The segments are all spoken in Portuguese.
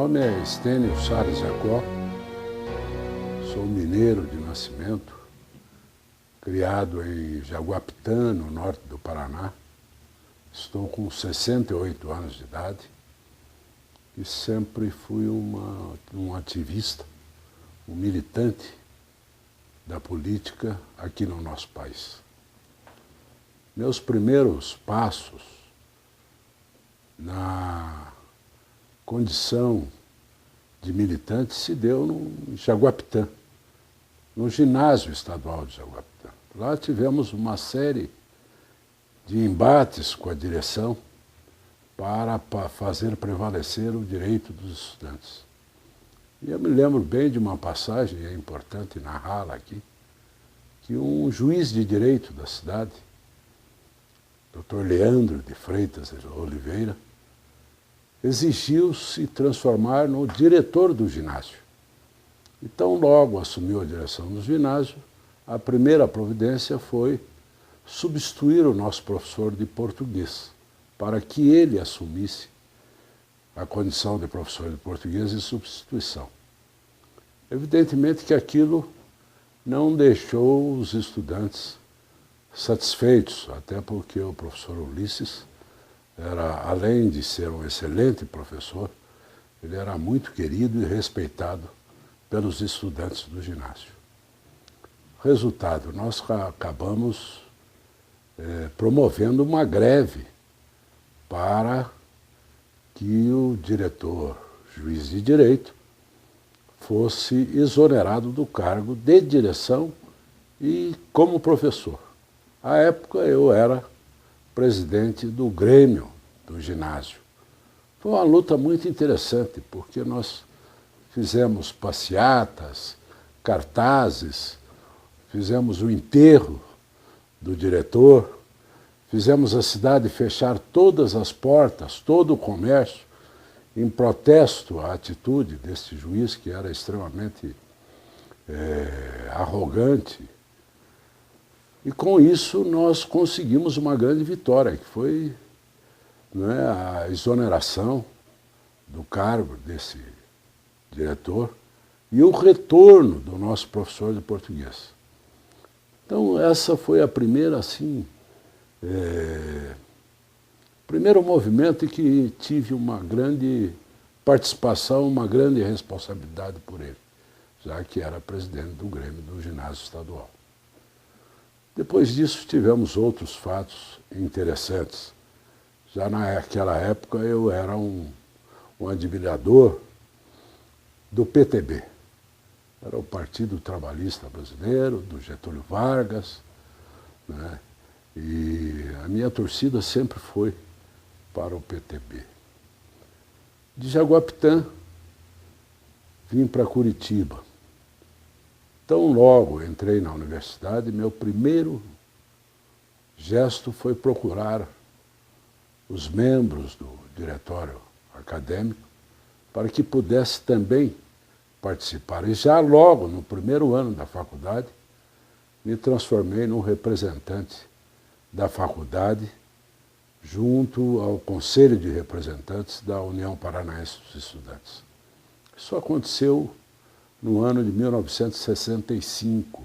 nome é Estênio Salles Jacó, sou mineiro de nascimento, criado em Jaguapitã, no norte do Paraná. Estou com 68 anos de idade e sempre fui um ativista, um militante da política aqui no nosso país. Meus primeiros passos na condição de militante se deu no Jaguapitã, no ginásio estadual de Jaguapitã. Lá tivemos uma série de embates com a direção para fazer prevalecer o direito dos estudantes. E eu me lembro bem de uma passagem, é importante narrá-la aqui, que um juiz de direito da cidade, Dr. Leandro de Freitas de Oliveira, exigiu se transformar no diretor do ginásio. Então, logo assumiu a direção do ginásio, a primeira providência foi substituir o nosso professor de português, para que ele assumisse a condição de professor de português em substituição. Evidentemente que aquilo não deixou os estudantes satisfeitos, até porque o professor Ulisses era, além de ser um excelente professor, ele era muito querido e respeitado pelos estudantes do ginásio. Resultado, nós acabamos promovendo uma greve para que o diretor, juiz de direito, fosse exonerado do cargo de direção e como professor. À época eu era presidente do Grêmio do ginásio. Foi uma luta muito interessante, porque nós fizemos passeatas, cartazes, fizemos o enterro do diretor, fizemos a cidade fechar todas as portas, todo o comércio, em protesto à atitude desse juiz, que era extremamente arrogante. E com isso nós conseguimos uma grande vitória, que foi a exoneração do cargo desse diretor e o retorno do nosso professor de português. Então essa foi a primeira, primeiro movimento em que tive uma grande participação, uma grande responsabilidade por ele, já que era presidente do Grêmio do Ginásio Estadual. Depois disso tivemos outros fatos interessantes. Já naquela época eu era um admirador do PTB. Era o Partido Trabalhista Brasileiro, do Getúlio Vargas, né? E a minha torcida sempre foi para o PTB. De Jaguapitã, vim para Curitiba. Tão logo entrei na universidade, meu primeiro gesto foi procurar os membros do diretório acadêmico para que pudesse também participar. E já logo, no primeiro ano da faculdade, me transformei num representante da faculdade junto ao Conselho de Representantes da União Paranaense dos Estudantes. Isso aconteceu no ano de 1965.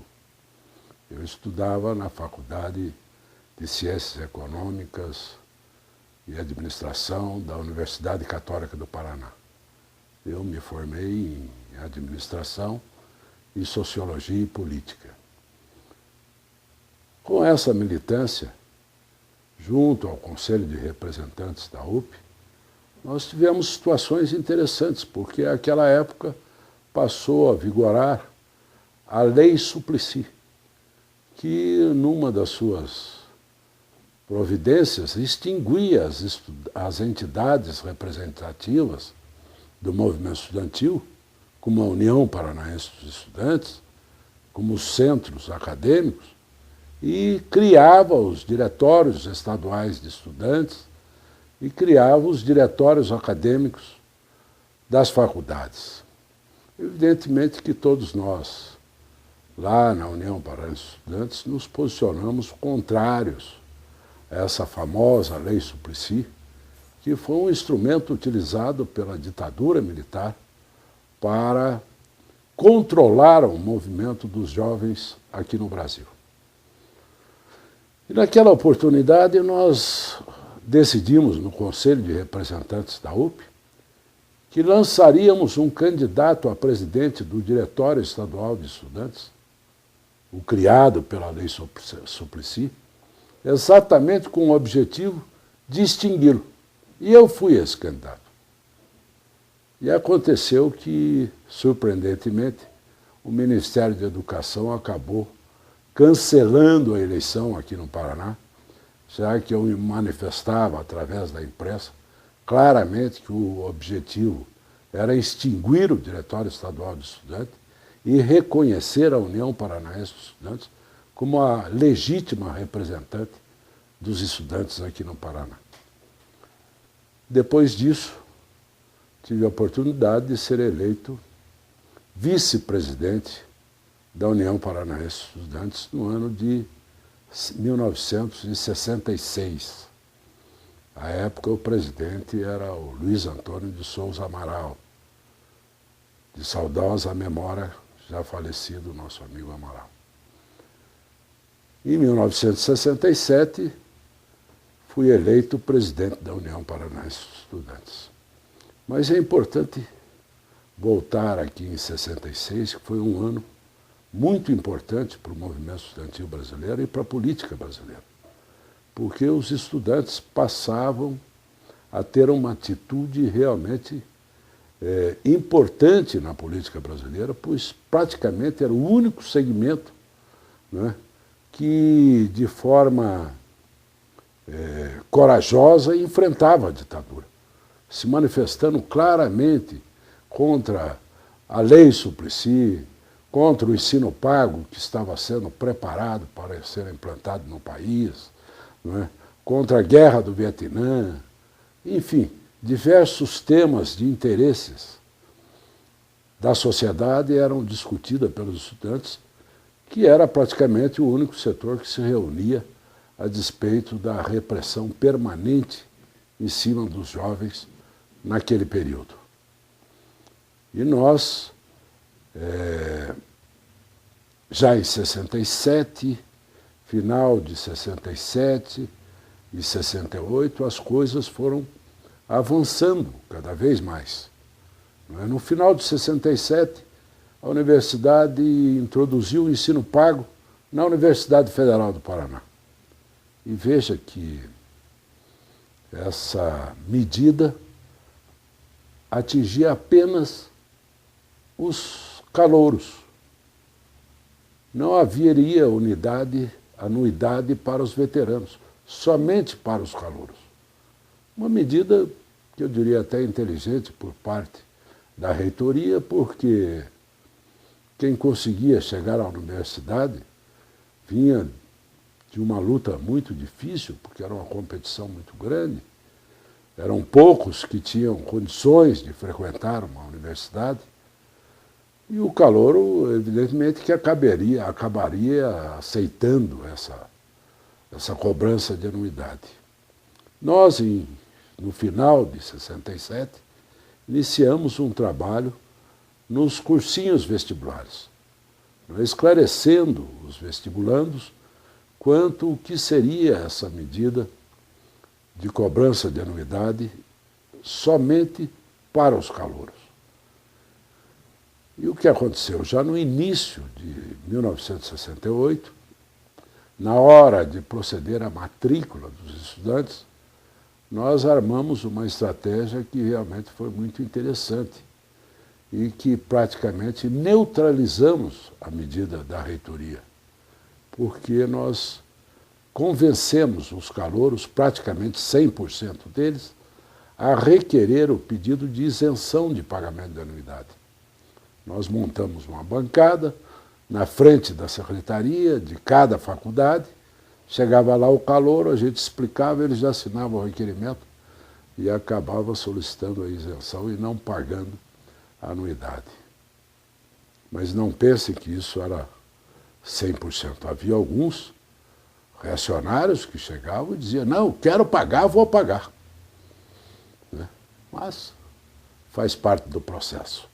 Eu estudava na Faculdade de Ciências Econômicas e Administração da Universidade Católica do Paraná. Eu me formei em Administração e Sociologia e Política. Com essa militância, junto ao Conselho de Representantes da UP, nós tivemos situações interessantes, porque naquela época passou a vigorar a Lei Suplicy, que numa das suas providências extinguia as entidades representativas do movimento estudantil, como a União Paranaense dos Estudantes, como os centros acadêmicos, e criava os diretórios estaduais de estudantes e criava os diretórios acadêmicos das faculdades. Evidentemente que todos nós, lá na União Paranaense dos Estudantes, nos posicionamos contrários a essa famosa Lei Suplicy, que foi um instrumento utilizado pela ditadura militar para controlar o movimento dos jovens aqui no Brasil. E naquela oportunidade nós decidimos no Conselho de Representantes da UP que lançaríamos um candidato a presidente do Diretório Estadual de Estudantes, o criado pela Lei Suplicy, exatamente com o objetivo de extingui-lo. E eu fui esse candidato. E aconteceu que, surpreendentemente, o Ministério da Educação acabou cancelando a eleição aqui no Paraná, já que eu me manifestava através da imprensa claramente que o objetivo era extinguir o Diretório Estadual de Estudantes e reconhecer a União Paranaense dos Estudantes como a legítima representante dos estudantes aqui no Paraná. Depois disso, tive a oportunidade de ser eleito vice-presidente da União Paranaense dos Estudantes no ano de 1966. À época, o presidente era o Luiz Antônio de Souza Amaral, de saudosa memória, já falecido nosso amigo Amaral. Em 1967, fui eleito presidente da União Paranaense dos Estudantes. Mas é importante voltar aqui em 66, que foi um ano muito importante para o movimento estudantil brasileiro e para a política brasileira, porque os estudantes passavam a ter uma atitude realmente importante na política brasileira, pois praticamente era o único segmento, né, que, de forma corajosa, enfrentava a ditadura, se manifestando claramente contra a Lei Suplicy, contra o ensino pago que estava sendo preparado para ser implantado no país, não é? Contra a guerra do Vietnã, enfim, diversos temas de interesses da sociedade eram discutidos pelos estudantes, que era praticamente o único setor que se reunia a despeito da repressão permanente em cima dos jovens naquele período. E nós, já em 67, final de 67 e 68, as coisas foram avançando cada vez mais. No final de 67, a universidade introduziu o ensino pago na Universidade Federal do Paraná. E veja que essa medida atingia apenas os calouros. Não haveria anuidade para os veteranos, somente para os calouros. Uma medida que eu diria até inteligente por parte da reitoria, porque quem conseguia chegar à universidade vinha de uma luta muito difícil, porque era uma competição muito grande. Eram poucos que tinham condições de frequentar uma universidade. E o calouro, evidentemente, que acabaria aceitando essa cobrança de anuidade. Nós, no final de 67, iniciamos um trabalho nos cursinhos vestibulares, esclarecendo os vestibulandos quanto o que seria essa medida de cobrança de anuidade somente para os calouros. E o que aconteceu? Já no início de 1968, na hora de proceder à matrícula dos estudantes, nós armamos uma estratégia que realmente foi muito interessante e que praticamente neutralizamos a medida da reitoria, porque nós convencemos os calouros, praticamente 100% deles, a requerer o pedido de isenção de pagamento de anuidade. Nós montamos uma bancada na frente da secretaria de cada faculdade, chegava lá o calouro, a gente explicava, eles já assinavam o requerimento e acabava solicitando a isenção e não pagando a anuidade. Mas não pensem que isso era 100%. Havia alguns reacionários que chegavam e diziam, não, quero pagar, vou pagar. mas faz parte do processo.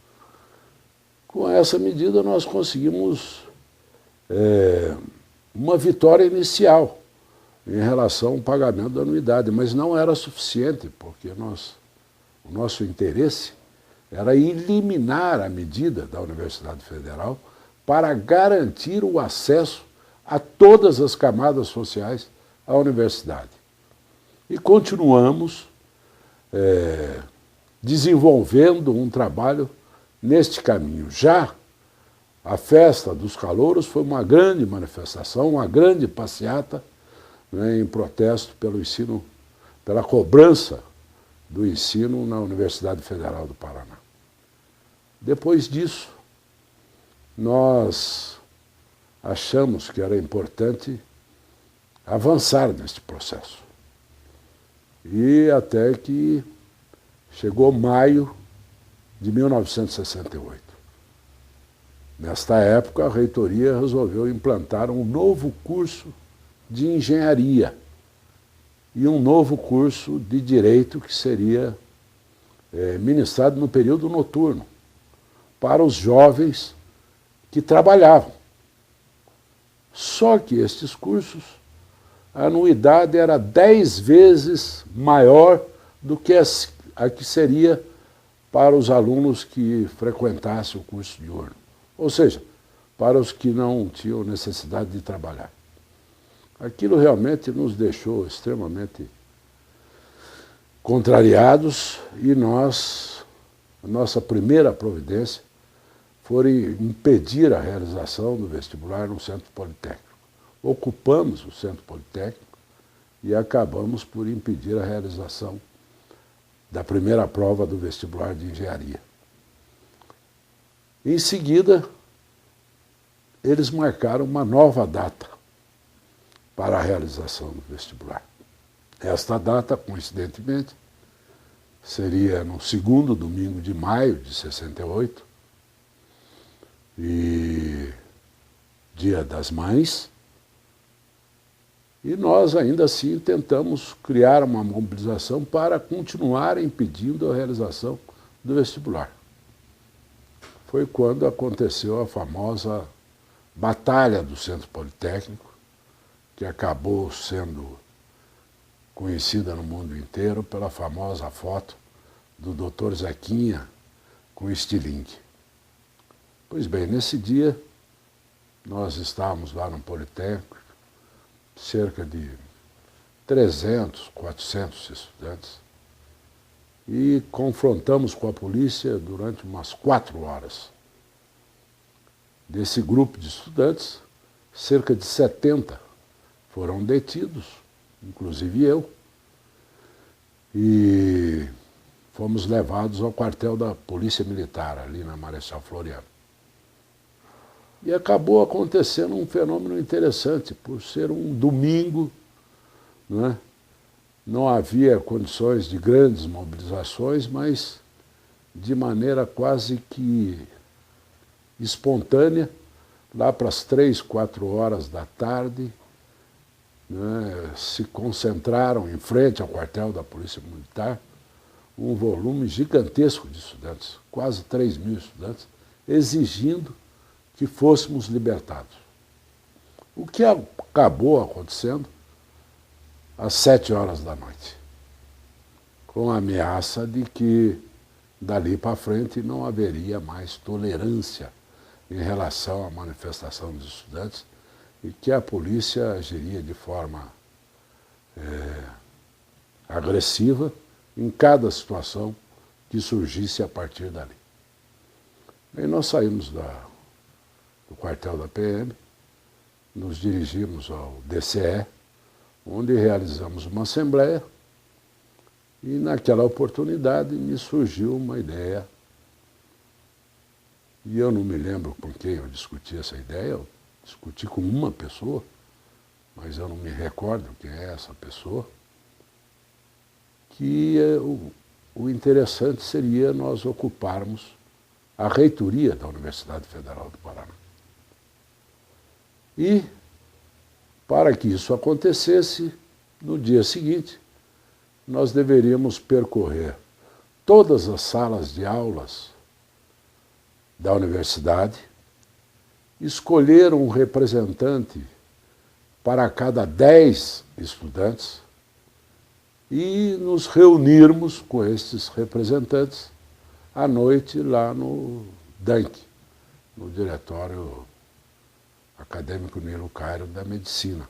Com essa medida, nós conseguimos uma vitória inicial em relação ao pagamento da anuidade, mas não era suficiente, porque o nosso interesse era eliminar a medida da Universidade Federal para garantir o acesso a todas as camadas sociais à universidade. E continuamos desenvolvendo um trabalho neste caminho. Já a festa dos calouros foi uma grande manifestação, uma grande passeata, né, em protesto pelo ensino, pela cobrança do ensino na Universidade Federal do Paraná. Depois disso, nós achamos que era importante avançar neste processo. E até que chegou maio de 1968. Nesta época, a reitoria resolveu implantar um novo curso de engenharia e um novo curso de direito que seria ministrado no período noturno para os jovens que trabalhavam. Só que estes cursos, a anuidade era 10 vezes maior do que a que seria para os alunos que frequentassem o curso diurno. Ou seja, para os que não tinham necessidade de trabalhar. Aquilo realmente nos deixou extremamente contrariados e a nossa primeira providência foi impedir a realização do vestibular no Centro Politécnico. Ocupamos o Centro Politécnico e acabamos por impedir a realização da primeira prova do vestibular de engenharia. Em seguida, eles marcaram uma nova data para a realização do vestibular. Esta data, coincidentemente, seria no segundo domingo de maio de 68, e Dia das Mães, e nós ainda assim tentamos criar uma mobilização para continuar impedindo a realização do vestibular. Foi quando aconteceu a famosa Batalha do Centro Politécnico, que acabou sendo conhecida no mundo inteiro pela famosa foto do Dr. Zequinha com estilingue. Pois bem, nesse dia, nós estávamos lá no Politécnico, cerca de 300, 400 estudantes, e confrontamos com a polícia durante umas 4 horas. Desse grupo de estudantes, cerca de 70 foram detidos, inclusive eu, e fomos levados ao quartel da Polícia Militar, ali na Marechal Floriano. E acabou acontecendo um fenômeno interessante, por ser um domingo, né? Não havia condições de grandes mobilizações, mas de maneira quase que espontânea, lá para as 3, 4 horas da tarde, né, se concentraram em frente ao quartel da Polícia Militar um volume gigantesco de estudantes, quase 3.000 estudantes, exigindo que fôssemos libertados. O que acabou acontecendo às 7 horas da noite, com a ameaça de que dali para frente não haveria mais tolerância em relação à manifestação dos estudantes e que a polícia agiria de forma agressiva em cada situação que surgisse a partir dali. Aí nós saímos do quartel da PM, nos dirigimos ao DCE, onde realizamos uma assembleia, e naquela oportunidade me surgiu uma ideia, e eu não me lembro com quem eu discuti essa ideia, eu discuti com uma pessoa, mas eu não me recordo quem é essa pessoa, que o interessante seria nós ocuparmos a reitoria da Universidade Federal do Paraná. E, para que isso acontecesse, no dia seguinte, nós deveríamos percorrer todas as salas de aulas da universidade, escolher um representante para cada 10 estudantes e nos reunirmos com esses representantes à noite lá no DANC, no Diretório Acadêmico Nilo Cairo da Medicina,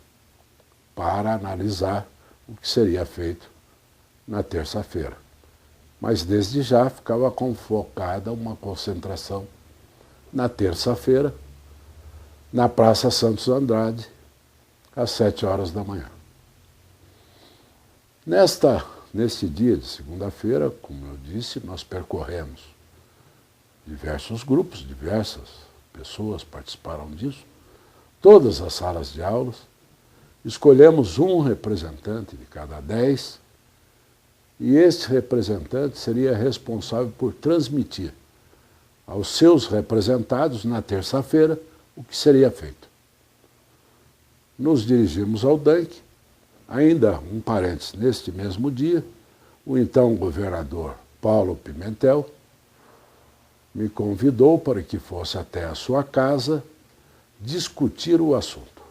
para analisar o que seria feito na terça-feira. Mas desde já ficava convocada uma concentração na terça-feira, na Praça Santos Andrade, às 7 horas da manhã. Neste dia de segunda-feira, como eu disse, nós percorremos diversos grupos, diversas pessoas participaram disso, todas as salas de aulas, escolhemos um representante de cada 10, e este representante seria responsável por transmitir aos seus representados, na terça-feira, o que seria feito. Nos dirigimos ao DANC, ainda um parênteses, neste mesmo dia, o então governador Paulo Pimentel me convidou para que fosse até a sua casa discutir o assunto.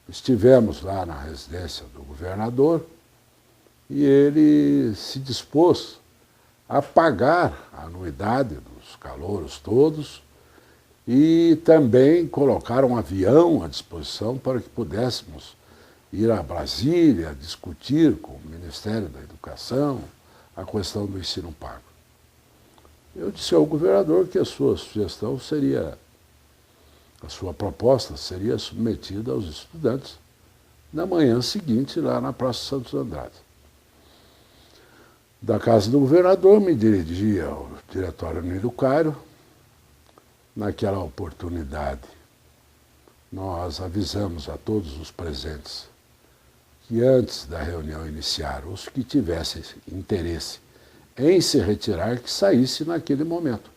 Estivemos lá na residência do governador e ele se dispôs a pagar a anuidade dos calouros todos e também colocar um avião à disposição para que pudéssemos ir a Brasília discutir com o Ministério da Educação a questão do ensino pago. Eu disse ao governador que a sua sugestão seria, a sua proposta seria submetida aos estudantes na manhã seguinte lá na Praça Santos Andrade. Da casa do governador me dirigi ao Diretório Nilo Cairo. Naquela oportunidade, nós avisamos a todos os presentes que antes da reunião iniciar, os que tivessem interesse em se retirar, que saísse naquele momento.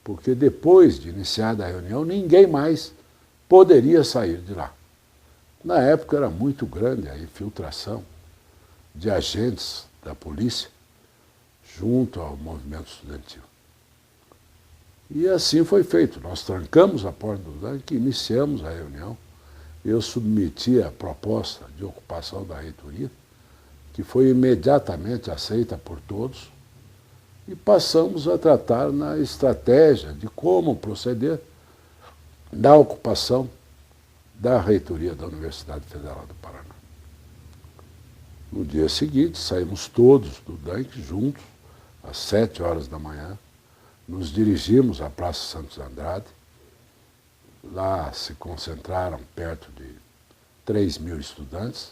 Porque depois de iniciada a reunião, ninguém mais poderia sair de lá. Na época era muito grande a infiltração de agentes da polícia junto ao movimento estudantil. E assim foi feito. Nós trancamos a porta do DANC, iniciamos a reunião. Eu submeti a proposta de ocupação da reitoria, que foi imediatamente aceita por todos, e passamos a tratar na estratégia de como proceder da ocupação da reitoria da Universidade Federal do Paraná. No dia seguinte, saímos todos do DANC juntos, às 7 horas da manhã, nos dirigimos à Praça Santos Andrade. Lá se concentraram perto de 3.000 estudantes.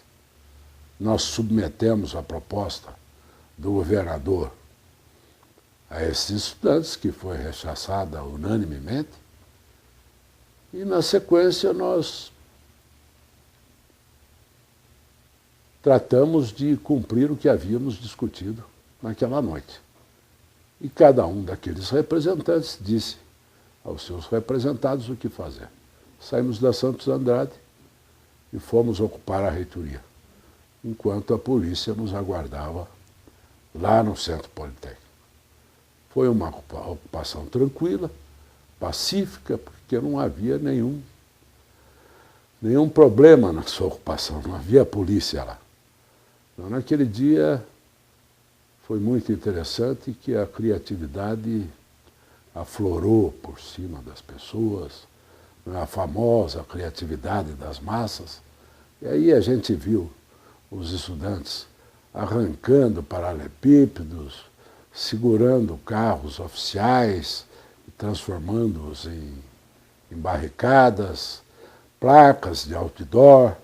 Nós submetemos a proposta do governador a esses estudantes, que foi rechaçada unanimemente, e na sequência nós tratamos de cumprir o que havíamos discutido naquela noite. E cada um daqueles representantes disse aos seus representados o que fazer. Saímos da Santos Andrade e fomos ocupar a reitoria, enquanto a polícia nos aguardava lá no Centro Politécnico. Foi uma ocupação tranquila, pacífica, porque não havia nenhum problema na sua ocupação, não havia polícia lá. Então, naquele dia foi muito interessante que a criatividade aflorou por cima das pessoas, a famosa criatividade das massas. E aí a gente viu os estudantes arrancando paralelepípedos, segurando carros oficiais, transformando-os em barricadas, placas de outdoor.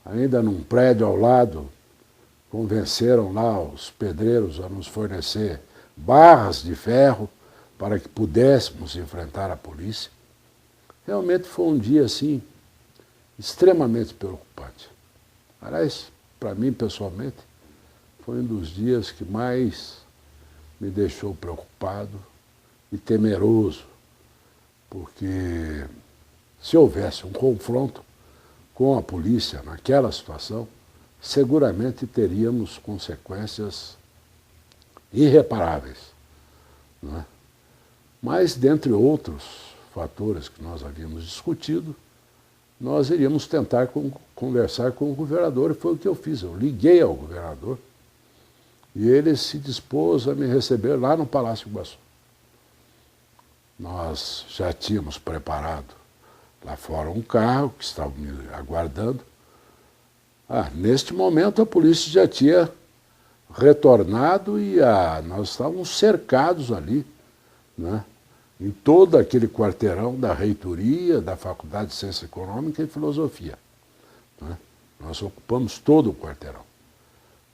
Ainda num prédio ao lado, convenceram lá os pedreiros a nos fornecer barras de ferro para que pudéssemos enfrentar a polícia. Realmente foi um dia, assim, extremamente preocupante. Aliás, para mim, pessoalmente, foi um dos dias que mais me deixou preocupado e temeroso, porque se houvesse um confronto com a polícia naquela situação, seguramente teríamos consequências irreparáveis, não é? Mas, dentre outros fatores que nós havíamos discutido, nós iríamos tentar conversar com o governador, e foi o que eu fiz. Eu liguei ao governador e ele se dispôs a me receber lá no Palácio Iguaçu. Nós já tínhamos preparado lá fora um carro que estava me aguardando. Neste momento a polícia já tinha retornado e nós estávamos cercados ali, né, em todo aquele quarteirão da reitoria, da Faculdade de Ciência Econômica e Filosofia, né? Nós ocupamos todo o quarteirão,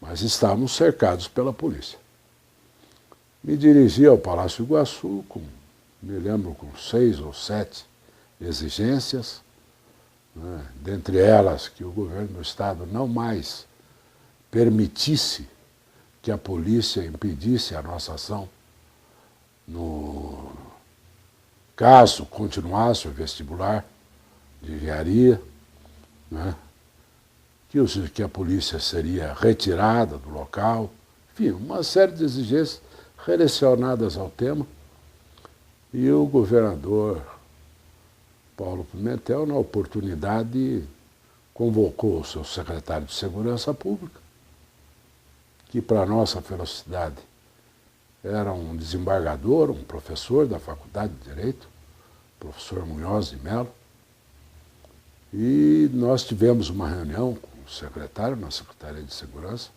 mas estávamos cercados pela polícia. Me dirigi ao Palácio Iguaçu, me lembro, com 6 ou 7 exigências, né? Dentre elas que o governo do Estado não mais permitisse que a polícia impedisse a nossa ação no caso continuasse o vestibular de engenharia, né? Que a polícia seria retirada do local, enfim, uma série de exigências relacionadas ao tema. E o governador Paulo Pimentel, na oportunidade, convocou o seu secretário de Segurança Pública, que, para nossa felicidade, era um desembargador, um professor da Faculdade de Direito, professor Munhoz de Mello, e nós tivemos uma reunião com o secretário, na Secretaria de Segurança,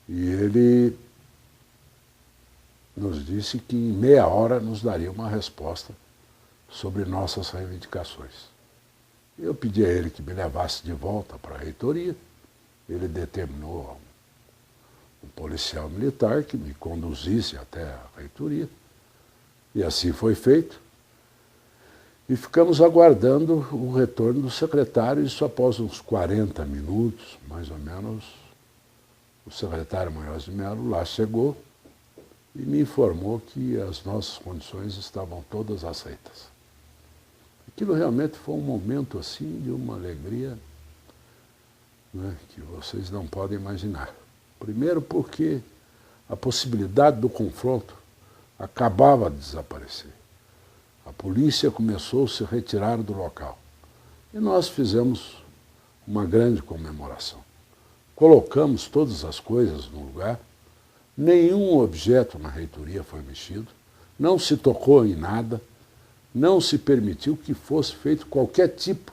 e ele nos disse que em meia hora nos daria uma resposta sobre nossas reivindicações. Eu pedi a ele que me levasse de volta para a reitoria, ele determinou um policial militar que me conduzisse até a reitoria, e assim foi feito. E ficamos aguardando o retorno do secretário, isso após uns 40 minutos, mais ou menos, o secretário Munhoz de Mello lá chegou e me informou que as nossas condições estavam todas aceitas. Aquilo realmente foi um momento assim de uma alegria, né, que vocês não podem imaginar. Primeiro porque a possibilidade do confronto acabava de desaparecer. A polícia começou a se retirar do local. E nós fizemos uma grande comemoração. Colocamos todas as coisas no lugar, nenhum objeto na reitoria foi mexido, não se tocou em nada, não se permitiu que fosse feito qualquer tipo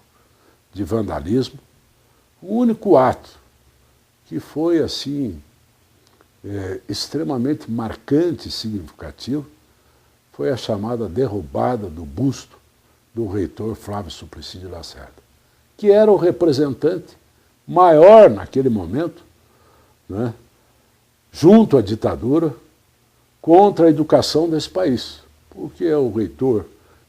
de vandalismo. O único ato que foi assim extremamente marcante e significativo foi a chamada derrubada do busto do reitor Flávio Suplicy de Lacerda, que era o representante maior naquele momento, né, junto à ditadura, contra a educação desse país, porque é o reitor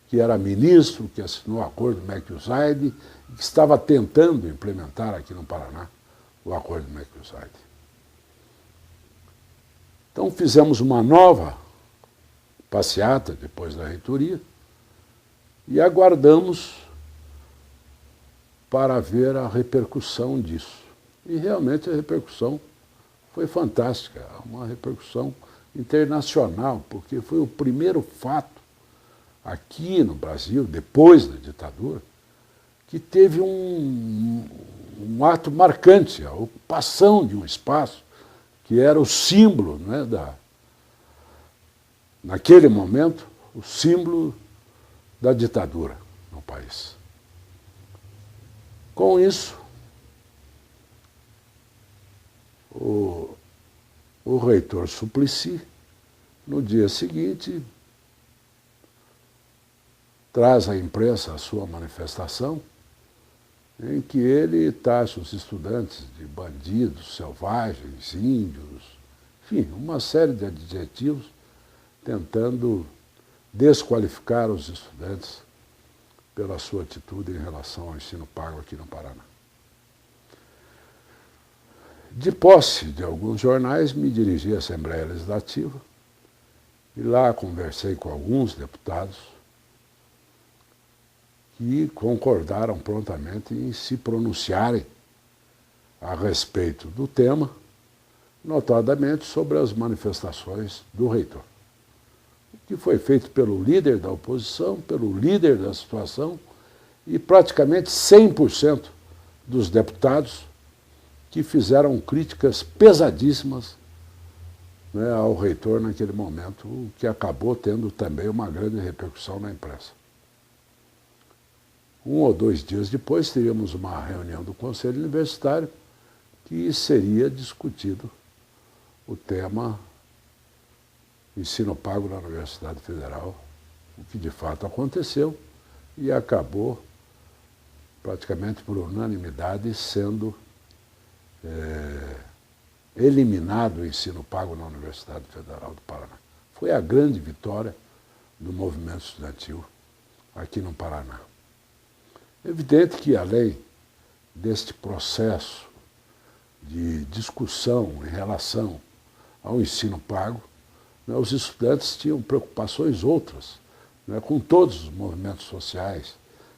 que era ministro, que assinou o acordo do Mercosaide e que estava tentando implementar aqui no Paraná o acordo do Mercosaide. Então fizemos uma nova passeata depois da reitoria e aguardamos para ver a repercussão disso. E realmente a repercussão foi fantástica, uma repercussão internacional, porque foi o primeiro fato aqui no Brasil, depois da ditadura, que teve um ato marcante, a ocupação de um espaço que era o símbolo, né, naquele momento, o símbolo da ditadura no país. Com isso, o reitor Suplicy, no dia seguinte, traz à imprensa a sua manifestação, em que ele taxa os estudantes de bandidos, selvagens, índios, enfim, uma série de adjetivos, tentando desqualificar os estudantes pela sua atitude em relação ao ensino pago aqui no Paraná. De posse de alguns jornais, me dirigi à Assembleia Legislativa e lá conversei com alguns deputados que concordaram prontamente em se pronunciarem a respeito do tema notadamente sobre as manifestações do reitor, que foi feito pelo líder da oposição, pelo líder da situação e praticamente 100% dos deputados que fizeram críticas pesadíssimas, né, ao reitor naquele momento, o que acabou tendo também uma grande repercussão na imprensa. 1 ou 2 dias depois, teríamos uma reunião do Conselho Universitário que seria discutido o tema ensino pago na Universidade Federal, o que de fato aconteceu e acabou praticamente por unanimidade sendo eliminado o ensino pago na Universidade Federal do Paraná. Foi a grande vitória do movimento estudantil aqui no Paraná. É evidente que, além deste processo de discussão em relação ao ensino pago, né, os estudantes tinham preocupações outras, né, com todos os movimentos sociais,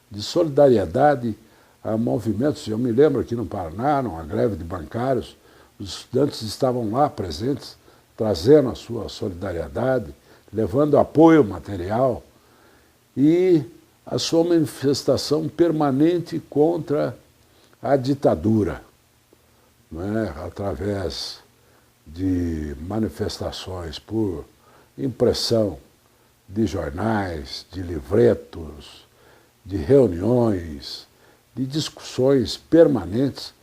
de solidariedade a movimentos. Eu me lembro aqui no Paraná, numa greve de bancários, os estudantes estavam lá presentes, trazendo a sua solidariedade, levando apoio material e a sua manifestação permanente contra a ditadura, não é? Através de manifestações por impressão de jornais, de livretos, de reuniões, de discussões permanentes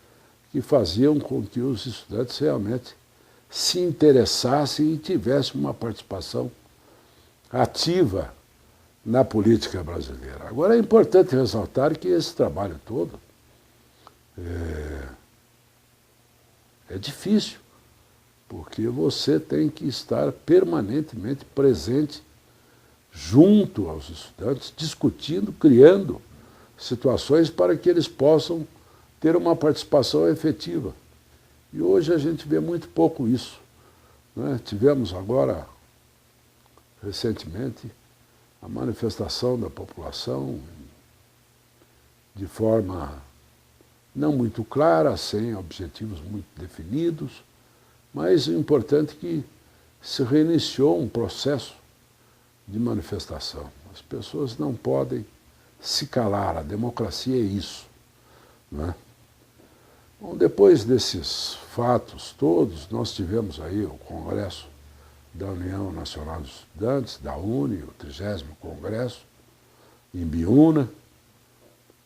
que faziam com que os estudantes realmente se interessassem e tivessem uma participação ativa na política brasileira. Agora é importante ressaltar que esse trabalho todo é difícil, porque você tem que estar permanentemente presente junto aos estudantes, discutindo, criando situações para que eles possam ter uma participação efetiva. E hoje a gente vê muito pouco isso, né? Tivemos agora, recentemente, a manifestação da população de forma não muito clara, sem objetivos muito definidos, mas o importante é que se reiniciou um processo de manifestação. As pessoas não podem se calar, a democracia é isso, não é? Bom, depois desses fatos todos, nós tivemos aí o Congresso da União Nacional dos Estudantes, da UNE, o 30º Congresso, em Biúna,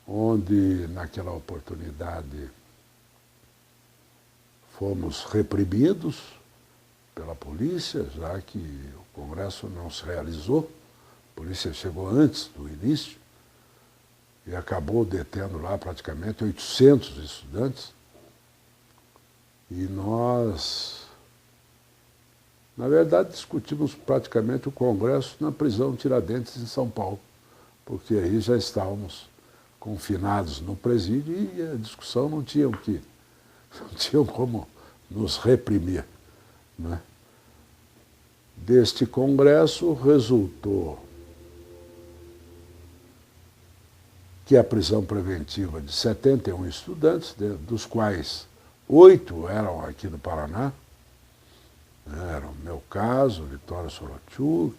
onde, naquela oportunidade, fomos reprimidos pela polícia, já que o Congresso não se realizou. A polícia chegou antes do início e acabou detendo lá praticamente 800 estudantes. E nós, na verdade, discutimos praticamente o Congresso na prisão Tiradentes, em São Paulo, porque aí já estávamos confinados no presídio e a discussão não tinham como nos reprimir, né? Deste congresso resultou que a prisão preventiva de 71 estudantes, dos quais 8 eram aqui do Paraná, era o meu caso, Vitória Sorochuk,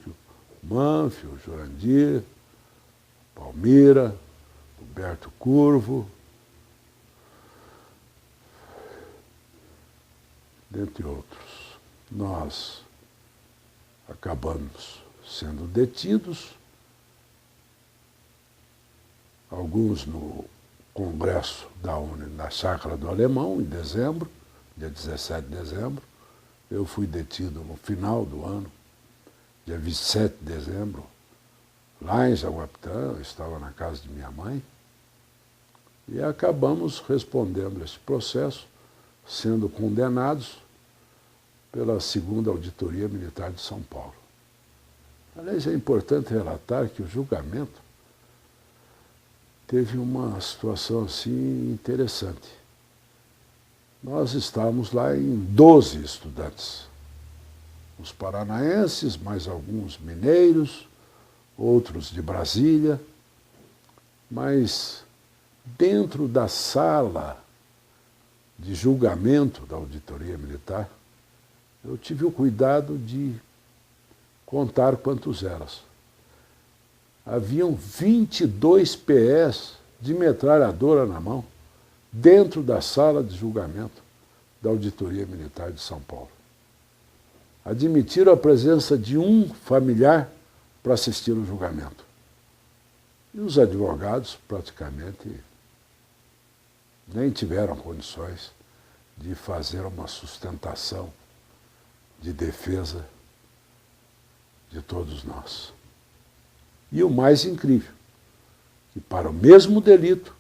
Manfio, Jurandir, Palmira, Roberto Curvo, dentre outros. Nós acabamos sendo detidos, alguns no Congresso da UNE, na Chácara do Alemão, em dezembro, dia 17 de dezembro. Eu fui detido no final do ano, dia 27 de dezembro, lá em Jaguapitã, eu estava na casa de minha mãe, e acabamos respondendo esse processo, sendo condenados pela 2ª Auditoria Militar de São Paulo. Aliás, é importante relatar que o julgamento teve uma situação assim interessante. Nós estávamos lá em 12 estudantes, os paranaenses, mais alguns mineiros, outros de Brasília, mas dentro da sala de julgamento da Auditoria Militar eu tive o cuidado de contar quantos eram. Haviam 22 PS de metralhadora na mão, dentro da sala de julgamento da Auditoria Militar de São Paulo. Admitiram a presença de um familiar para assistir o julgamento. E os advogados praticamente nem tiveram condições de fazer uma sustentação de defesa de todos nós. E o mais incrível, que para o mesmo delito,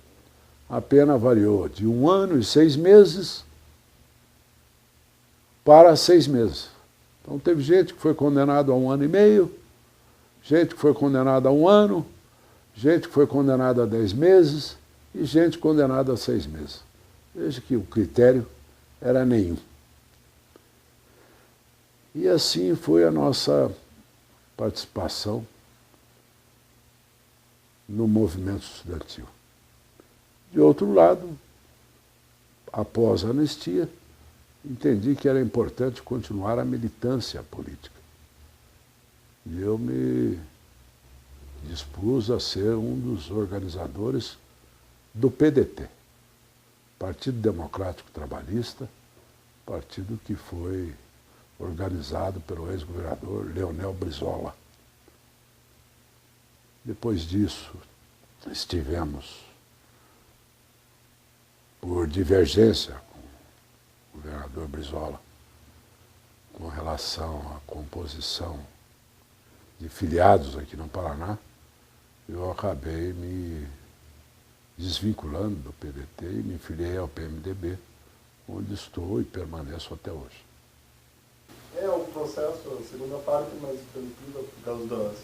a pena variou de 1 ano e 6 meses para 6 meses. Então teve gente que foi condenada a 1 ano e meio, gente que foi condenada a 1 ano, gente que foi condenada a 10 meses e gente condenada a 6 meses. Veja que o critério era nenhum. E assim foi a nossa participação no movimento estudantil. De outro lado, após a anistia, entendi que era importante continuar a militância política. E eu me dispus a ser um dos organizadores do PDT, Partido Democrático Trabalhista, partido que foi organizado pelo ex-governador Leonel Brizola. Depois disso, estivemos por divergência com o governador Brizola com relação à composição de filiados aqui no Paraná. Eu acabei me desvinculando do PDT e me filiei ao PMDB, onde estou e permaneço até hoje. É o processo, a segunda parte, mas por causa do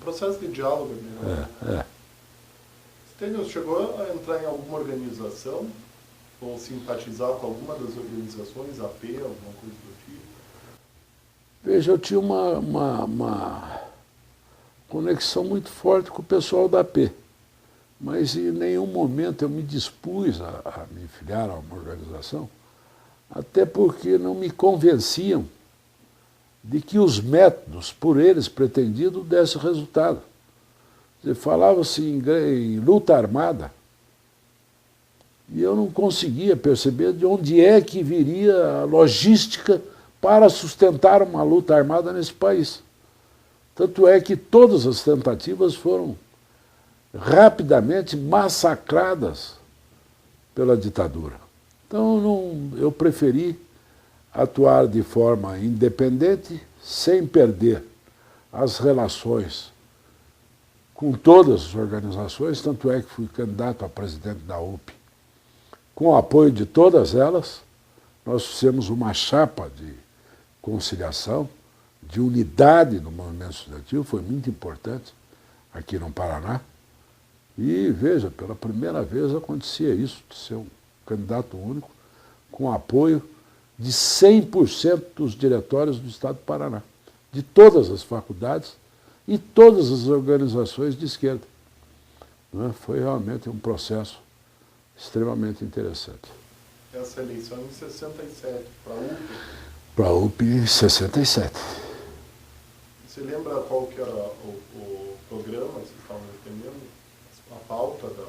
processo de diálogo. Né? Stênio chegou a entrar em alguma organização ou simpatizar com alguma das organizações, AP, alguma coisa do tipo? Veja, eu tinha uma conexão muito forte com o pessoal da AP, mas em nenhum momento eu me dispus a me filiar a uma organização, até porque não me convenciam de que os métodos por eles pretendidos dessem resultado. Falava-se em luta armada, e eu não conseguia perceber de onde é que viria a logística para sustentar uma luta armada nesse país. Tanto é que todas as tentativas foram rapidamente massacradas pela ditadura. Então eu preferi atuar de forma independente, sem perder as relações com todas as organizações, tanto é que fui candidato a presidente da UP. Com o apoio de todas elas, nós fizemos uma chapa de conciliação, de unidade no movimento estudantil, foi muito importante aqui no Paraná. E, veja, pela primeira vez acontecia isso, de ser um candidato único, com apoio de 100% dos diretórios do Estado do Paraná, de todas as faculdades e todas as organizações de esquerda. Foi realmente um processo extremamente interessante. Essa eleição em 67, para a UP? Para a UP em 67. Você lembra qual que era o programa que vocês estavam defendendo? A pauta da...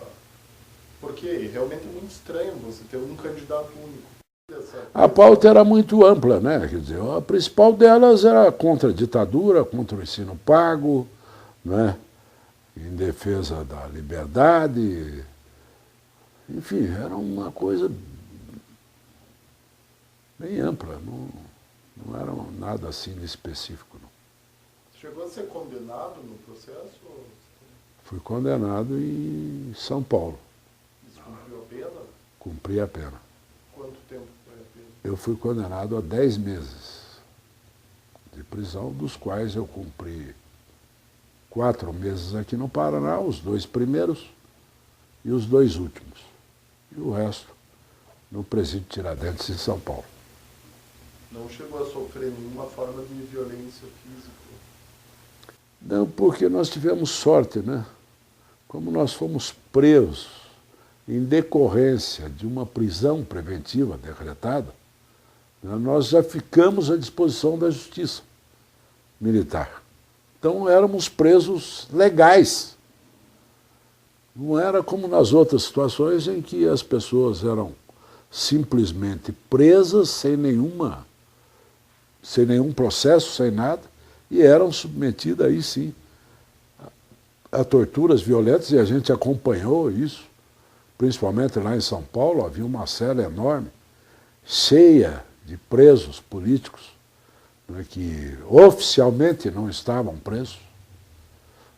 Porque realmente é muito estranho você ter um candidato único. A pauta era muito ampla, né? Quer dizer, a principal delas era contra a ditadura, contra o ensino pago, né? Em defesa da liberdade. Enfim, era uma coisa bem ampla, não era nada assim específico. Não. Chegou a ser condenado no processo? Fui condenado em São Paulo. Isso cumpriu a pena? Cumpri a pena. Quanto tempo foi a pena? Eu fui condenado a 10 meses de prisão, dos quais eu cumpri 4 meses aqui no Paraná, os 2 primeiros e os 2 últimos. E o resto no presídio Tiradentes, em São Paulo. Não chegou a sofrer nenhuma forma de violência física? Não, porque nós tivemos sorte, né? Como nós fomos presos em decorrência de uma prisão preventiva decretada, Nós já ficamos à disposição da justiça militar. Então éramos presos legais. Não era como nas outras situações em que as pessoas eram simplesmente presas sem nenhum processo, sem nada, e eram submetidas aí sim a torturas violentas, e a gente acompanhou isso, principalmente lá em São Paulo. Havia uma cela enorme, cheia de presos políticos, né, que oficialmente não estavam presos,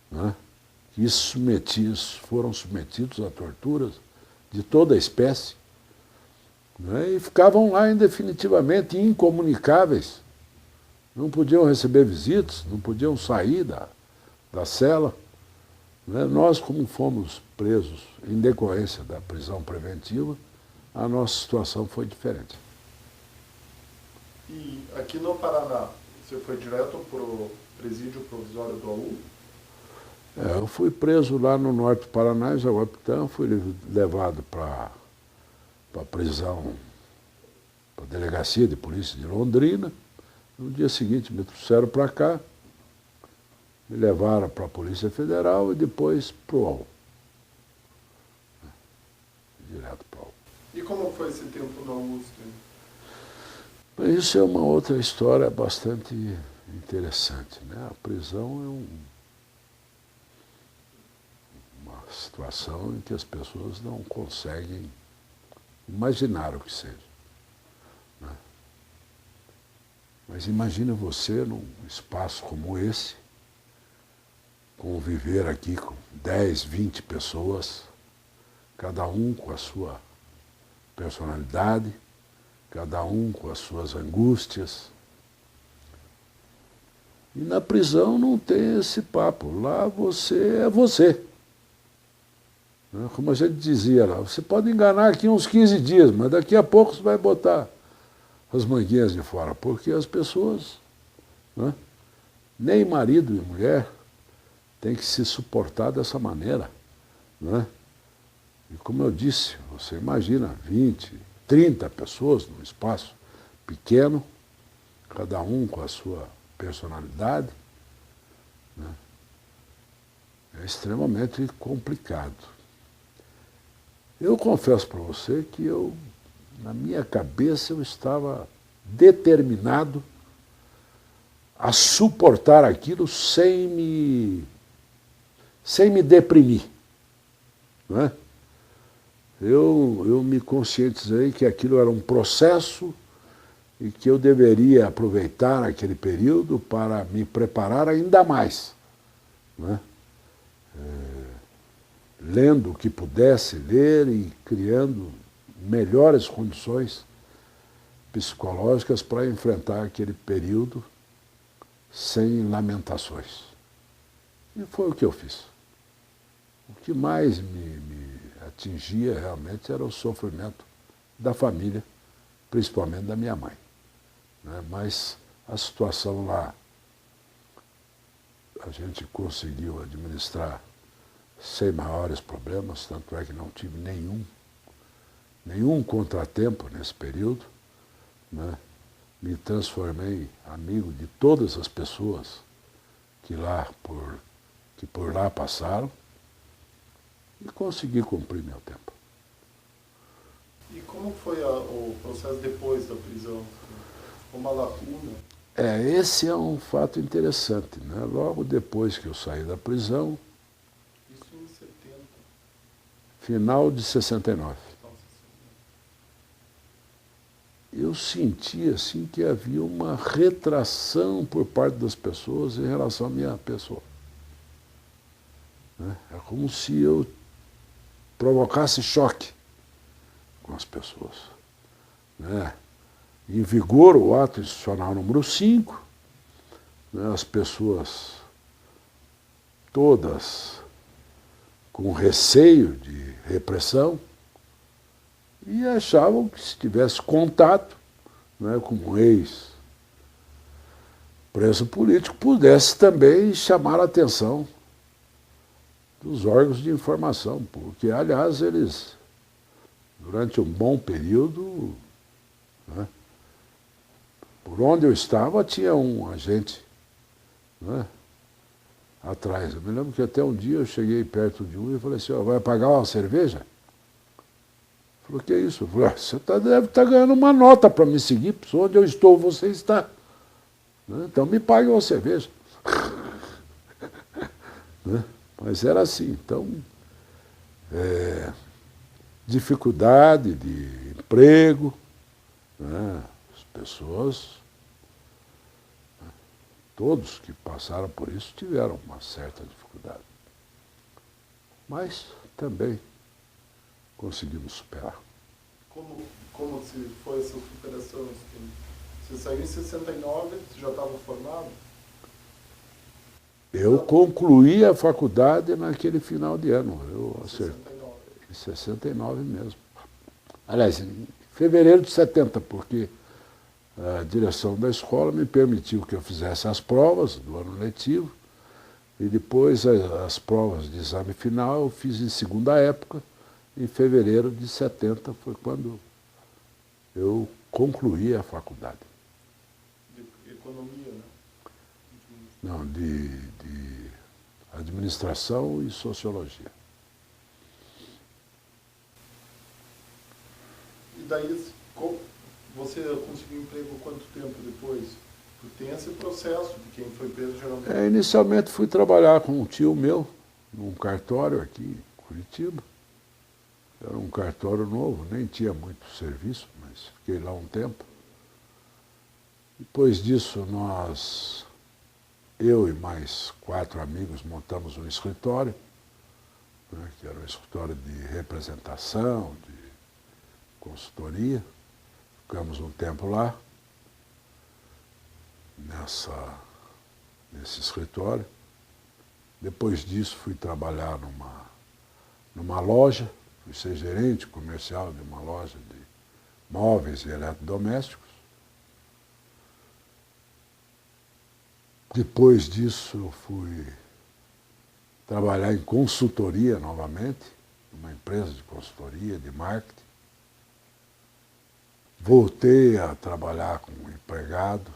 né, que foram submetidos a torturas de toda a espécie, né, e ficavam lá indefinitivamente incomunicáveis. Não podiam receber visitas, não podiam sair da cela. Né. Nós, como fomos presos em decorrência da prisão preventiva, a nossa situação foi diferente. E aqui no Paraná, você foi direto para o presídio provisório do AU? Eu fui preso lá no norte do Paraná, em Jaguapitã, fui levado para a prisão, para a delegacia de polícia de Londrina. No dia seguinte me trouxeram para cá, me levaram para a Polícia Federal e depois para o AU. Direto para o AU. E como foi esse tempo na USP? Isso é uma outra história bastante interessante, né? A prisão é uma situação em que as pessoas não conseguem imaginar o que seja, né? Mas imagina você num espaço como esse, conviver aqui com 10, 20 pessoas, cada um com a sua personalidade, cada um com as suas angústias. E na prisão não tem esse papo. Lá você é você. Como a gente dizia lá, você pode enganar aqui uns 15 dias, mas daqui a pouco você vai botar as manguinhas de fora, porque as pessoas, né, nem marido e mulher, têm que se suportar dessa maneira, né? E como eu disse, você imagina 20, 30 pessoas num espaço pequeno, cada um com a sua personalidade, né? É extremamente complicado. Eu confesso para você que na minha cabeça, eu estava determinado a suportar aquilo sem me deprimir, não é? Eu me conscientizei que aquilo era um processo e que eu deveria aproveitar aquele período para me preparar ainda mais, né? Lendo o que pudesse ler e criando melhores condições psicológicas para enfrentar aquele período sem lamentações. E foi o que eu fiz. O que mais me atingia realmente era o sofrimento da família, principalmente da minha mãe, né? Mas a situação lá, a gente conseguiu administrar sem maiores problemas, tanto é que não tive nenhum contratempo nesse período, né? Me transformei amigo de todas as pessoas que por lá passaram, e consegui cumprir meu tempo. E como foi o processo depois da prisão? Uma lacuna? Esse é um fato interessante, né? Logo depois que eu saí da prisão, isso em 70. Final de 69. Eu senti assim que havia uma retração por parte das pessoas em relação à minha pessoa, né? É como se eu provocasse choque com as pessoas, né? Em vigor o ato institucional número 5, né? As pessoas todas com receio de repressão e achavam que se tivesse contato, né, com um ex-preso político, pudesse também chamar a atenção dos órgãos de informação, porque, aliás, eles, durante um bom período, né, Por onde eu estava tinha um agente, né, atrás. Eu me lembro que até um dia eu cheguei perto de um e falei assim, ó, vai pagar uma cerveja? Ele falou, que é isso? Eu falei, você deve estar ganhando uma nota para me seguir, onde eu estou você está. Né? Então me pague uma cerveja. Né? Mas era assim, então, dificuldade de emprego, né? As pessoas, todos que passaram por isso tiveram uma certa dificuldade. Mas também conseguimos superar. Como se foi essa superação? Você saiu em 69, você já estava formado? Eu concluí a faculdade naquele final de ano. Eu acertei. 69. Em 69 mesmo. Aliás, em fevereiro de 70, porque a direção da escola me permitiu que eu fizesse as provas do ano letivo e depois as provas de exame final eu fiz em segunda época. Em fevereiro de 70 foi quando eu concluí a faculdade. De economia, né? Não, de administração e sociologia. E daí, você conseguiu emprego quanto tempo depois? Porque tem esse processo de quem foi preso geralmente. Inicialmente fui trabalhar com um tio meu, num cartório aqui em Curitiba. Era um cartório novo, nem tinha muito serviço, mas fiquei lá um tempo. Depois disso, eu e mais 4 amigos, montamos um escritório, né, que era um escritório de representação, de consultoria. Ficamos um tempo lá, nesse escritório. Depois disso, fui trabalhar numa loja, fui ser gerente comercial de uma loja de móveis e eletrodomésticos. Depois disso, eu fui trabalhar em consultoria novamente, numa empresa de consultoria, de marketing. Voltei a trabalhar como empregado,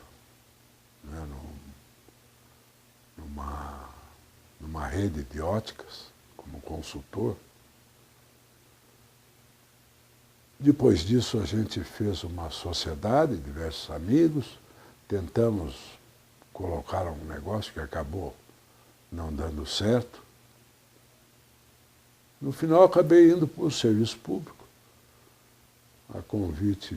né, numa rede de óticas, como consultor. Depois disso, a gente fez uma sociedade, diversos amigos, tentamos colocar um negócio que acabou não dando certo. No final, acabei indo para o serviço público, a convite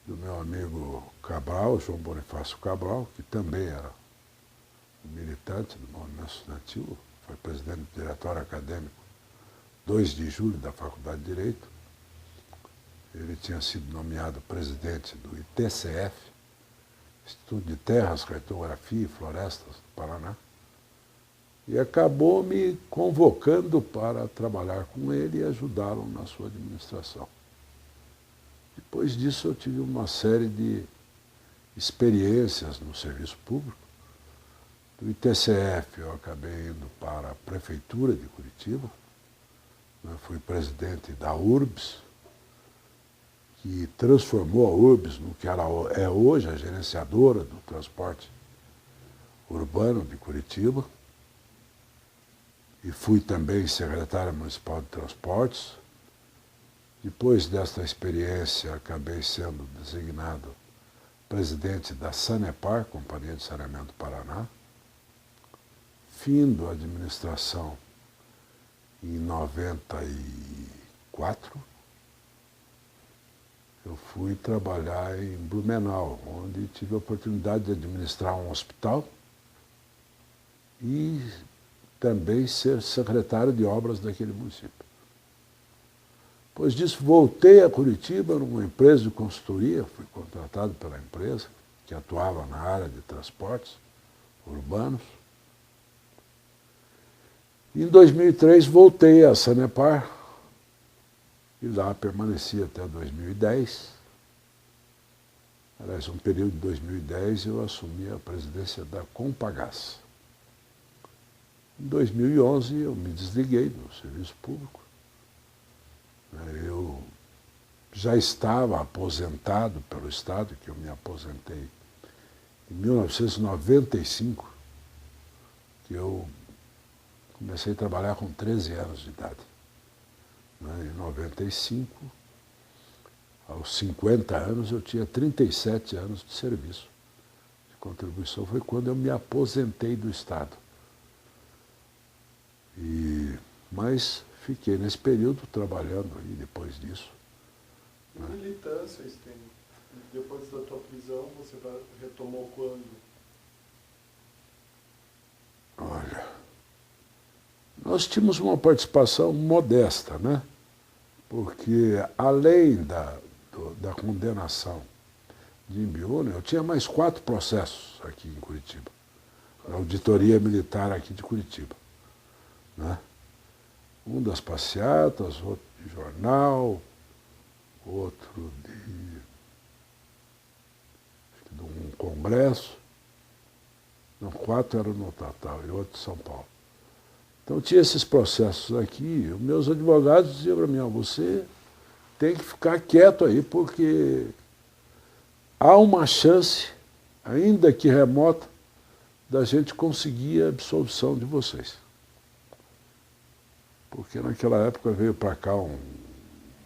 do meu amigo Cabral, João Bonifácio Cabral, que também era militante do movimento estudantil, foi presidente do diretório acadêmico 2 de julho da Faculdade de Direito. Ele tinha sido nomeado presidente do ITCF, Instituto de Terras, Cartografia e Florestas do Paraná, e acabou me convocando para trabalhar com ele e ajudá-lo na sua administração. Depois disso, eu tive uma série de experiências no serviço público. Do ITCF, eu acabei indo para a Prefeitura de Curitiba. Eu fui presidente da URBS, que transformou a URBS no que ela é hoje, a gerenciadora do transporte urbano de Curitiba. E fui também secretário municipal de transportes. Depois desta experiência, acabei sendo designado presidente da Sanepar, Companhia de Saneamento do Paraná. Fim da administração em 94, eu fui trabalhar em Blumenau, onde tive a oportunidade de administrar um hospital e também ser secretário de obras daquele município. Depois disso, voltei a Curitiba numa empresa de consultoria, fui contratado pela empresa, que atuava na área de transportes urbanos. Em 2003, voltei à Sanepar e lá permaneci até 2010. Aliás, um período de 2010 eu assumi a presidência da Compagás. Em 2011 eu me desliguei do serviço público. Eu já estava aposentado pelo Estado, que eu me aposentei em 1995, que eu comecei a trabalhar com 13 anos de idade. Em 95, aos 50 anos, eu tinha 37 anos de serviço. De contribuição foi quando eu me aposentei do Estado. Mas fiquei nesse período trabalhando aí depois disso. E militância, Estênio? Depois da tua prisão, você retomou quando? Olha, nós tínhamos uma participação modesta, né? Porque além da condenação de Imbiúna, eu tinha mais 4 processos aqui em Curitiba, na auditoria militar aqui de Curitiba, né? Um das passeatas, outro de jornal, outro de um congresso. Não, 4 eram no total e outro de São Paulo. Então tinha esses processos aqui, os meus advogados diziam para mim, você tem que ficar quieto aí, porque há uma chance, ainda que remota, da gente conseguir a absolvição de vocês. Porque naquela época veio para cá um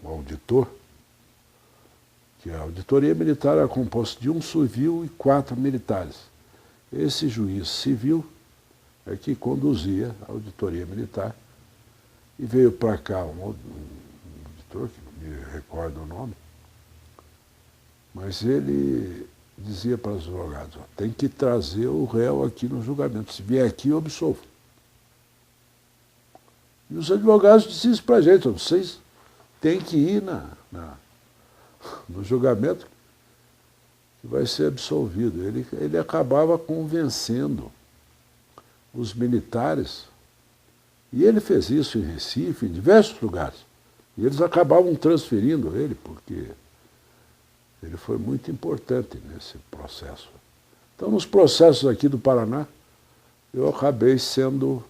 auditor, que a auditoria militar era composta de um civil e 4 militares. Esse juiz civil é que conduzia a auditoria militar. E veio para cá um auditor, que não me recordo o nome, mas ele dizia para os advogados, tem que trazer o réu aqui no julgamento. Se vier aqui, eu absolvo. E os advogados diziam isso para a gente, vocês têm que ir no julgamento que vai ser absolvido. Ele acabava convencendo os militares, e ele fez isso em Recife, em diversos lugares. E eles acabavam transferindo ele, porque ele foi muito importante nesse processo. Então, nos processos aqui do Paraná, eu acabei sendo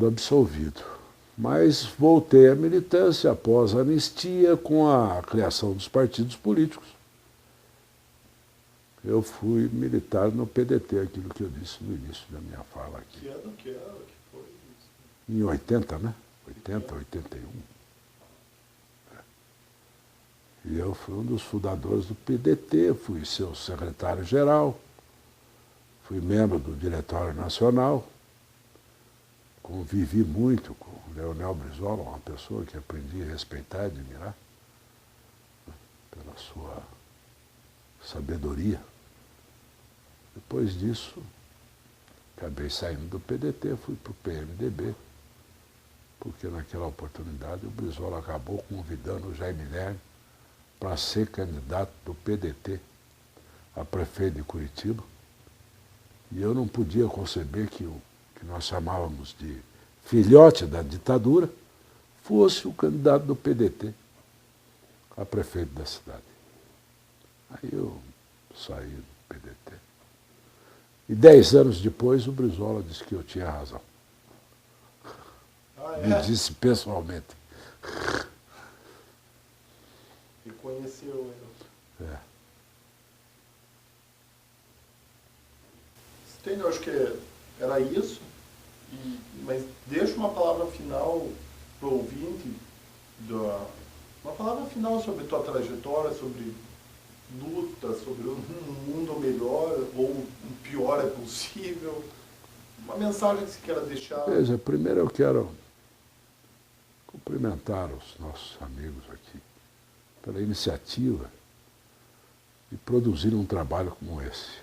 absolvido. Mas voltei à militância após a anistia, com a criação dos partidos políticos. Eu fui militar no PDT, aquilo que eu disse no início da minha fala aqui. Que ano que era? Que foi isso? Em 80, né? 80, 81. E eu fui um dos fundadores do PDT, fui seu secretário-geral, fui membro do Diretório Nacional, convivi muito com o Leonel Brizola, uma pessoa que aprendi a respeitar e admirar, né, pela sua sabedoria. Depois disso, acabei saindo do PDT, fui para o PMDB, porque naquela oportunidade o Brizola acabou convidando o Jaime Lerner para ser candidato do PDT a prefeito de Curitiba. E eu não podia conceber que o que nós chamávamos de filhote da ditadura fosse o candidato do PDT a prefeito da cidade. Aí eu saí do PDT. E 10 anos depois o Brizola disse que eu tinha razão. Me disse pessoalmente. Reconheceu ele. Stênio, eu acho que era isso, mas deixa uma palavra final para o ouvinte, uma palavra final sobre tua trajetória, sobre luta, sobre um mundo melhor ou um pior é possível. Uma mensagem que você queira deixar. Veja, primeiro eu quero cumprimentar os nossos amigos aqui pela iniciativa de produzir um trabalho como esse,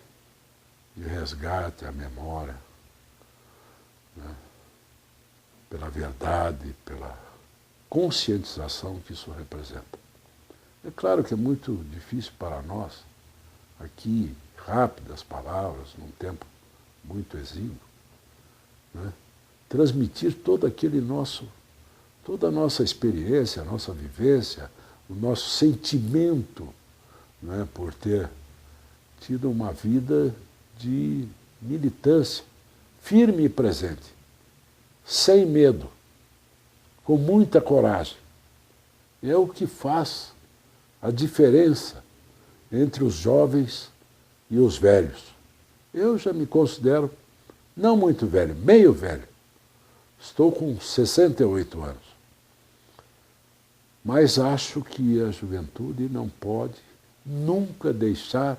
de resgate à memória, né, pela verdade, pela conscientização que isso representa. É claro que é muito difícil para nós, aqui, rápidas palavras, num tempo muito exíguo, né, transmitir toda a nossa experiência, a nossa vivência, o nosso sentimento, né, por ter tido uma vida de militância, firme e presente, sem medo, com muita coragem, é o que faz a diferença entre os jovens e os velhos. Eu já me considero não muito velho, meio velho. Estou com 68 anos. Mas acho que a juventude não pode nunca deixar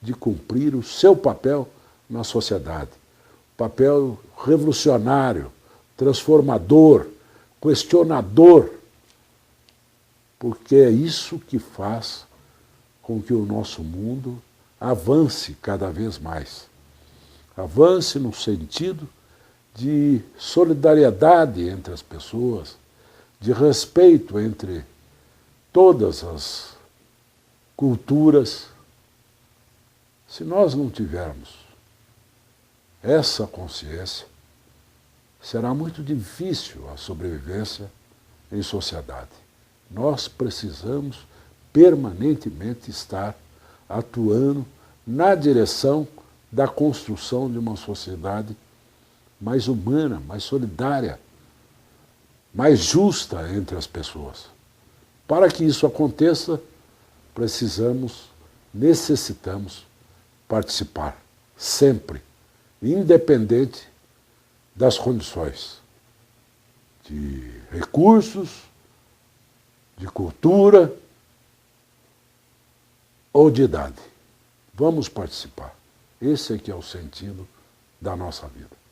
de cumprir o seu papel na sociedade. Papel revolucionário, transformador, questionador, porque é isso que faz com que o nosso mundo avance cada vez mais. Avance no sentido de solidariedade entre as pessoas, de respeito entre todas as culturas. Se nós não tivermos essa consciência, será muito difícil a sobrevivência em sociedade. Nós precisamos permanentemente estar atuando na direção da construção de uma sociedade mais humana, mais solidária, mais justa entre as pessoas. Para que isso aconteça, necessitamos participar, sempre, independente das condições, de recursos, de cultura ou de idade. Vamos participar. Esse é que é o sentido da nossa vida.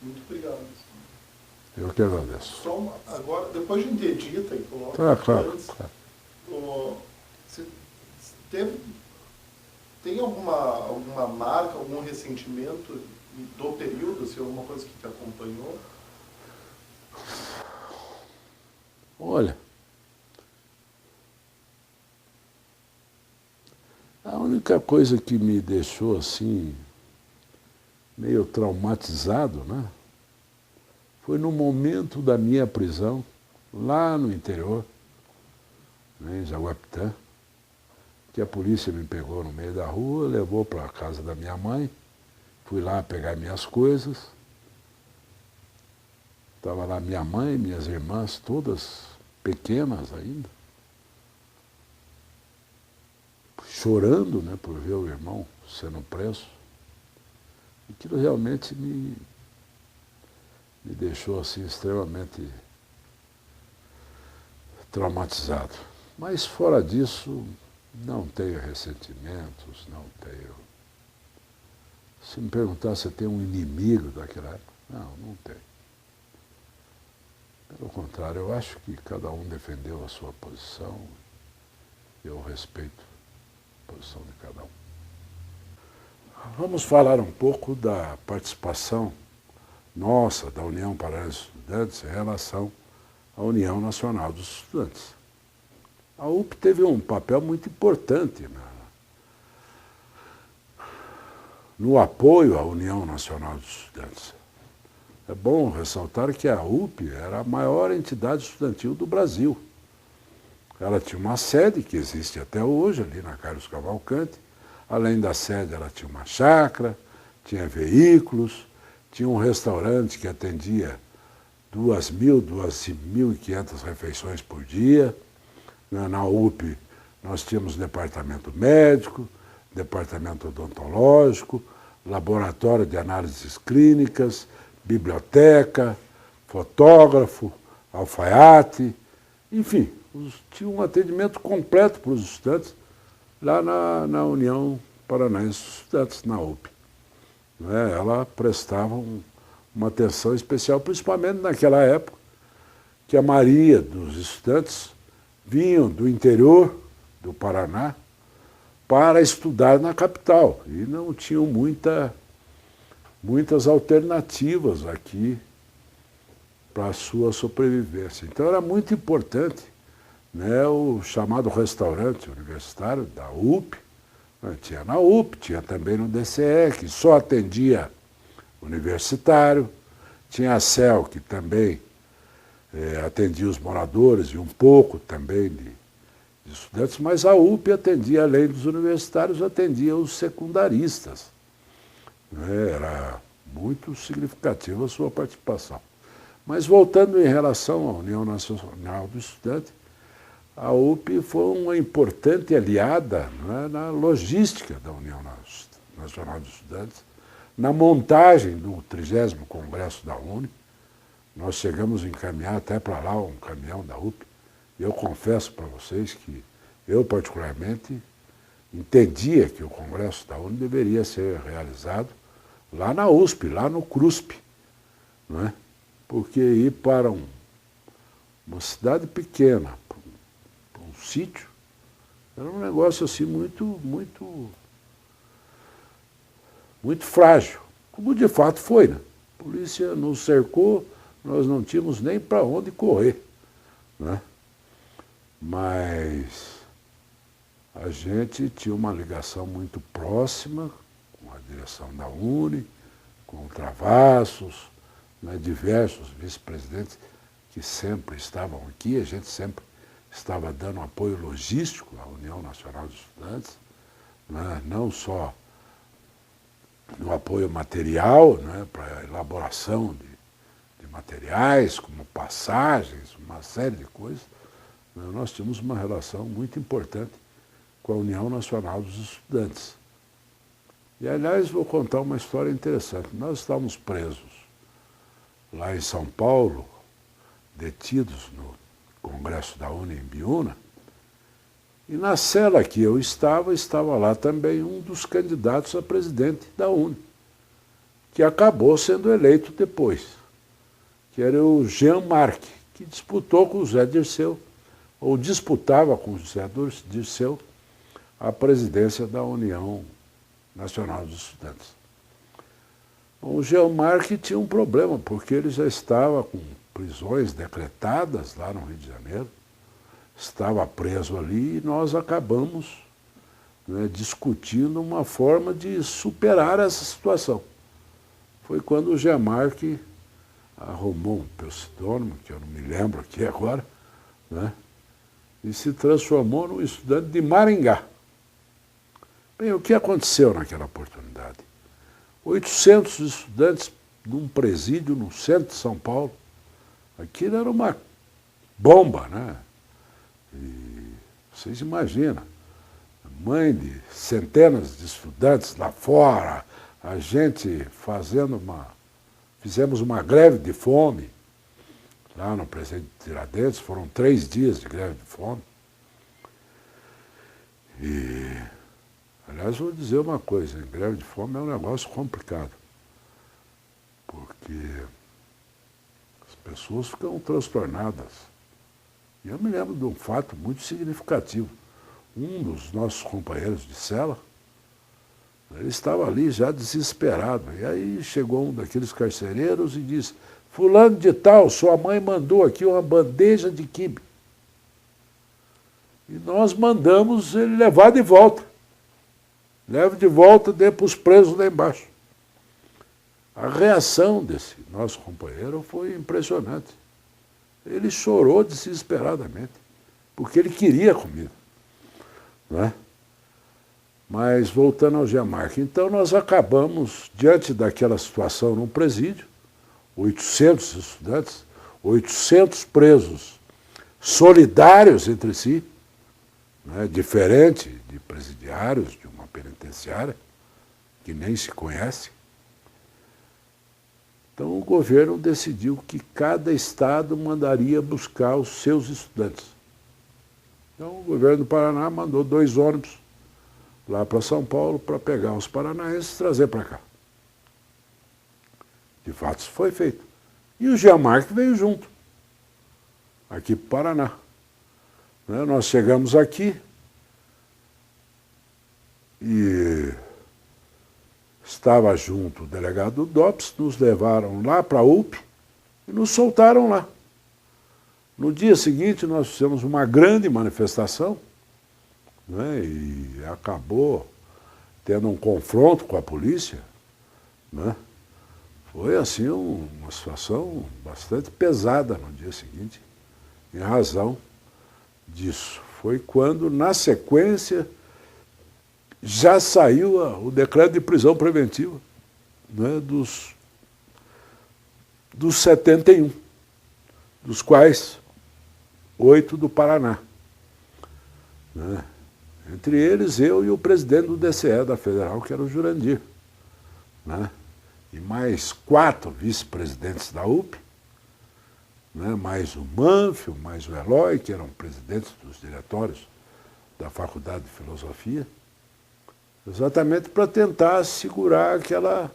Muito obrigado. Eu que agradeço. Agora, depois de interdita e coloca claro. Você tem alguma marca, algum ressentimento do período, assim, alguma coisa que te acompanhou? Olha, a única coisa que me deixou assim, meio traumatizado, né, foi no momento da minha prisão, lá no interior, né, em Jaguapitã, que a polícia me pegou no meio da rua, levou para a casa da minha mãe, fui lá pegar minhas coisas. Estava lá minha mãe, minhas irmãs, todas pequenas ainda, chorando, né, por ver o irmão sendo preso. Aquilo realmente me deixou assim, extremamente traumatizado. Mas fora disso, não tenho ressentimentos, não tenho... Se me perguntar se eu tenho um inimigo daquela época, não tenho. Pelo contrário, eu acho que cada um defendeu a sua posição e eu respeito a posição de cada um. Vamos falar um pouco da participação nossa, da União Paranaense dos Estudantes, em relação à União Nacional dos Estudantes. A UP teve um papel muito importante no apoio à União Nacional dos Estudantes. É bom ressaltar que a UP era a maior entidade estudantil do Brasil. Ela tinha uma sede, que existe até hoje, ali na Carlos Cavalcante. Além da sede, ela tinha uma chácara, tinha veículos, tinha um restaurante que atendia 2.500 refeições por dia. Na UP, nós tínhamos departamento médico, departamento odontológico, laboratório de análises clínicas, biblioteca, fotógrafo, alfaiate, enfim, tinha um atendimento completo para os estudantes lá na União Paranaense dos Estudantes, na UP. Ela prestava uma atenção especial, principalmente naquela época, que a maioria dos estudantes vinham do interior do Paraná para estudar na capital e não tinham muitas alternativas aqui para a sua sobrevivência. Então era muito importante, né, o chamado restaurante universitário da UP. Tinha na UP, tinha também no DCE, que só atendia universitário, tinha a CEL, que também atendia os moradores e um pouco também de estudantes, mas a UP atendia, além dos universitários, atendia os secundaristas. Era muito significativa a sua participação. Mas voltando em relação à União Nacional do Estudante, a UP foi uma importante aliada, né, na logística da União Nacional dos Estudantes, na montagem do 30º Congresso da UNE. Nós chegamos a encaminhar até para lá um caminhão da UP. E eu confesso para vocês que eu, particularmente, entendia que o Congresso da UNE deveria ser realizado lá na USP, lá no CRUSP, não é? Porque ir para uma cidade pequena, para um sítio, era um negócio assim muito frágil, como de fato foi, né? A polícia nos cercou, nós não tínhamos nem para onde correr, né? Mas a gente tinha uma ligação muito próxima com a direção da UNE, com o Travassos, né, diversos vice-presidentes que sempre estavam aqui, a gente sempre estava dando apoio logístico à União Nacional dos Estudantes, né, não só no apoio material, né, para a elaboração de materiais, como passagens, uma série de coisas. Nós tínhamos uma relação muito importante com a União Nacional dos Estudantes. E, aliás, vou contar uma história interessante. Nós estávamos presos lá em São Paulo, detidos no Congresso da UNE em Biúna, e na cela que eu estava lá também um dos candidatos a presidente da UNE, que acabou sendo eleito depois, que era o Jean Marc, que disputou com o José Dirceu, ou disputava com o José Dirceu, a presidência da União Nacional dos Estudantes. O Jean Marc tinha um problema, porque ele já estava com prisões decretadas lá no Rio de Janeiro, estava preso ali e nós acabamos, né, discutindo uma forma de superar essa situação. Foi quando o Jean Marc arrumou um pseudônimo, que eu não me lembro aqui agora, né, e se transformou num estudante de Maringá. Bem, o que aconteceu naquela oportunidade? 800 estudantes num presídio no centro de São Paulo. Aquilo era uma bomba, né? E vocês imaginam, mãe de centenas de estudantes lá fora, a gente fizemos uma greve de fome lá no presídio de Tiradentes, foram 3 dias de greve de fome. E, aliás, vou dizer uma coisa, greve de fome é um negócio complicado, porque as pessoas ficam transtornadas. E eu me lembro de um fato muito significativo. Um dos nossos companheiros de cela, ele estava ali já desesperado. E aí chegou um daqueles carcereiros e disse: fulano de tal, sua mãe mandou aqui uma bandeja de quibe. E nós mandamos ele levar de volta. Leve de volta, dê para os presos lá embaixo. A reação desse nosso companheiro foi impressionante. Ele chorou desesperadamente, porque ele queria comida, não é? Mas, voltando ao Jean Marc, então nós acabamos, diante daquela situação num presídio, 800 estudantes, 800 presos solidários entre si, né, diferente de presidiários de uma penitenciária, que nem se conhece. Então o governo decidiu que cada estado mandaria buscar os seus estudantes. Então o governo do Paraná mandou 2 ônibus lá para São Paulo para pegar os paranaenses e trazer para cá. De fato, isso foi feito. E o Jean Marc veio junto, aqui para o Paraná. Nós chegamos aqui e estava junto o delegado do DOPS, nos levaram lá para a UP e nos soltaram lá. No dia seguinte, nós fizemos uma grande manifestação, né, e acabou tendo um confronto com a polícia, né. Foi assim uma situação bastante pesada no dia seguinte, em razão disso. Foi quando, na sequência, já saiu o decreto de prisão preventiva, né, dos 71. dos quais 8 do Paraná, né? Entre eles, eu e o presidente do DCE da Federal, que era o Jurandir, né? E mais 4 vice-presidentes da UP, né? Mais o Manfio, mais o Eloy, que eram presidentes dos diretórios da Faculdade de Filosofia, exatamente para tentar segurar aquela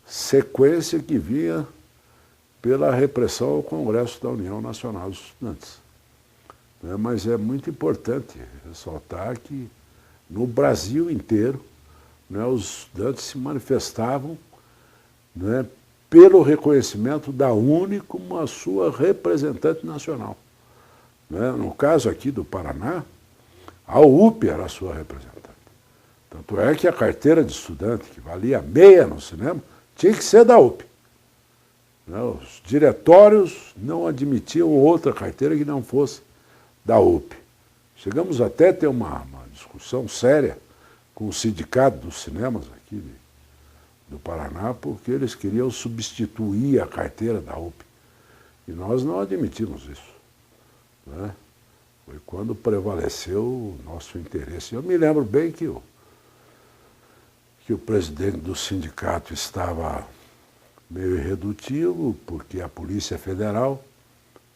sequência que vinha pela repressão ao Congresso da União Nacional dos Estudantes. Mas é muito importante ressaltar que no Brasil inteiro, né, os estudantes se manifestavam, né, pelo reconhecimento da UNE como a sua representante nacional. Né? No caso aqui do Paraná, a UP era a sua representante. Tanto é que a carteira de estudante, que valia meia no cinema, tinha que ser da UP. Né? Os diretórios não admitiam outra carteira que não fosse da UP. Chegamos até a ter uma discussão séria com o sindicato dos cinemas aqui do Paraná, porque eles queriam substituir a carteira da UP. E nós não admitimos isso. Né? Foi quando prevaleceu o nosso interesse. Eu me lembro bem que o presidente do sindicato estava meio irredutivo, porque a Polícia Federal,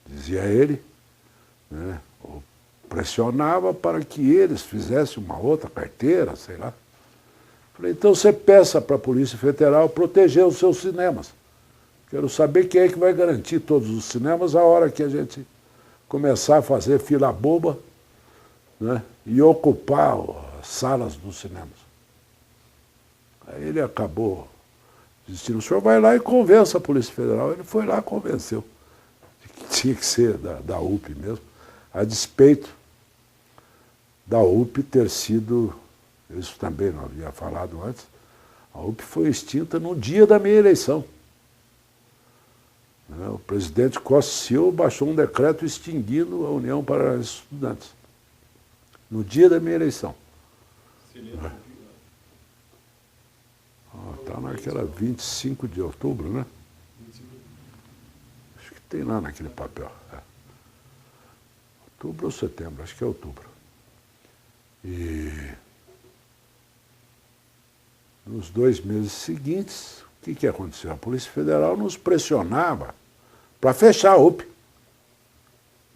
dizia ele, né, pressionava para que eles fizessem uma outra carteira, sei lá. Falei, então você peça para a Polícia Federal proteger os seus cinemas. Quero saber quem é que vai garantir todos os cinemas a hora que a gente começar a fazer fila boba, né, e ocupar as salas dos cinemas. Aí ele acabou desistindo. O senhor vai lá e convence a Polícia Federal. Ele foi lá e convenceu de que tinha que ser da UP mesmo, a despeito da UP ter sido, isso também não havia falado antes, a UP foi extinta no dia da minha eleição. O presidente Costa Silva baixou um decreto extinguindo a União Paranaense de Estudantes, no dia da minha eleição. Está naquela 25 de outubro, né? Acho que tem lá naquele papel. Outubro ou setembro, acho que é outubro. E nos 2 meses seguintes, o que aconteceu? A Polícia Federal nos pressionava para fechar a UP.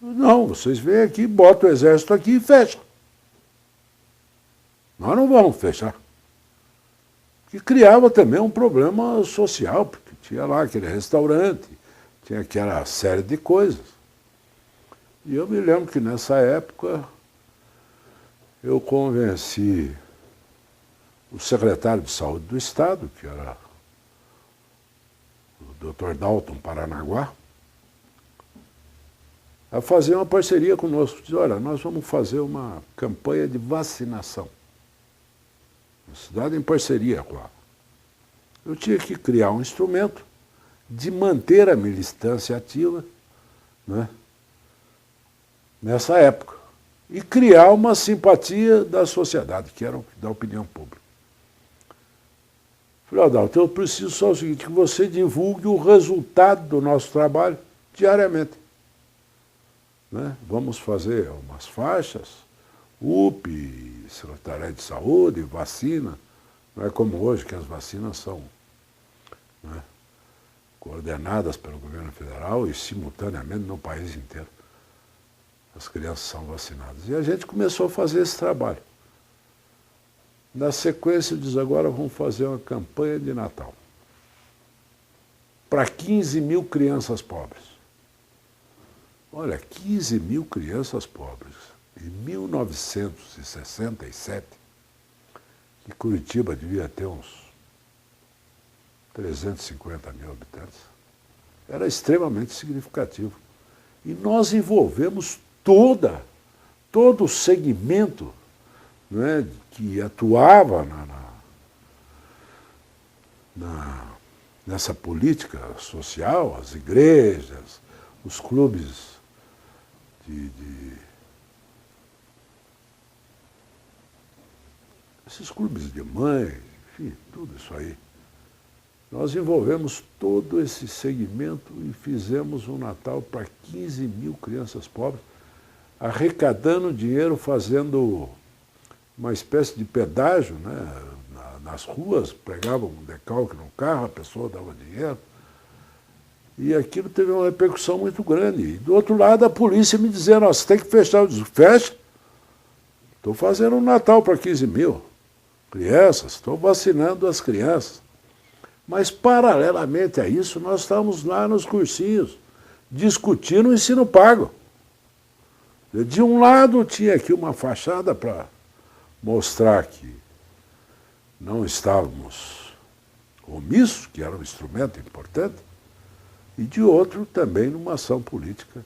Não, vocês vêm aqui, botam o exército aqui e fecham. Nós não vamos fechar. Que criava também um problema social, porque tinha lá aquele restaurante, tinha aquela série de coisas. E eu me lembro que nessa época eu convenci o secretário de Saúde do Estado, que era o Dr. Dalton Paranaguá, a fazer uma parceria conosco. Diz, olha, nós vamos fazer uma campanha de vacinação. A cidade em parceria com a... Eu tinha que criar um instrumento de manter a militância ativa, né, nessa época. E criar uma simpatia da sociedade, que era da opinião pública. Falei, Adalto, eu preciso só o seguinte, que você divulgue o resultado do nosso trabalho diariamente. Né? Vamos fazer umas faixas, UP, Secretaria de Saúde, vacina. Não é como hoje, que as vacinas são, né, coordenadas pelo governo federal e simultaneamente no país inteiro. As crianças são vacinadas. E a gente começou a fazer esse trabalho. Na sequência, diz, agora vamos fazer uma campanha de Natal para 15 mil crianças pobres. Olha, 15 mil crianças pobres. Em 1967, que Curitiba devia ter uns 350 mil habitantes, era extremamente significativo. E nós envolvemos todo o segmento, né, que atuava nessa política social, as igrejas, os clubes esses clubes de mãe, enfim, tudo isso aí. Nós envolvemos todo esse segmento e fizemos um Natal para 15 mil crianças pobres, arrecadando dinheiro, fazendo uma espécie de pedágio, né, nas ruas, pregavam um decalque no carro, a pessoa dava dinheiro. E aquilo teve uma repercussão muito grande. E do outro lado, a polícia me dizendo, você tem que fechar. Eu disse, fecha. Estou fazendo um Natal para 15 mil crianças, estou vacinando as crianças. Mas, paralelamente a isso, nós estávamos lá nos cursinhos, discutindo o ensino pago. De um lado, tinha aqui uma fachada para mostrar que não estávamos omissos, que era um instrumento importante, e de outro, também numa ação política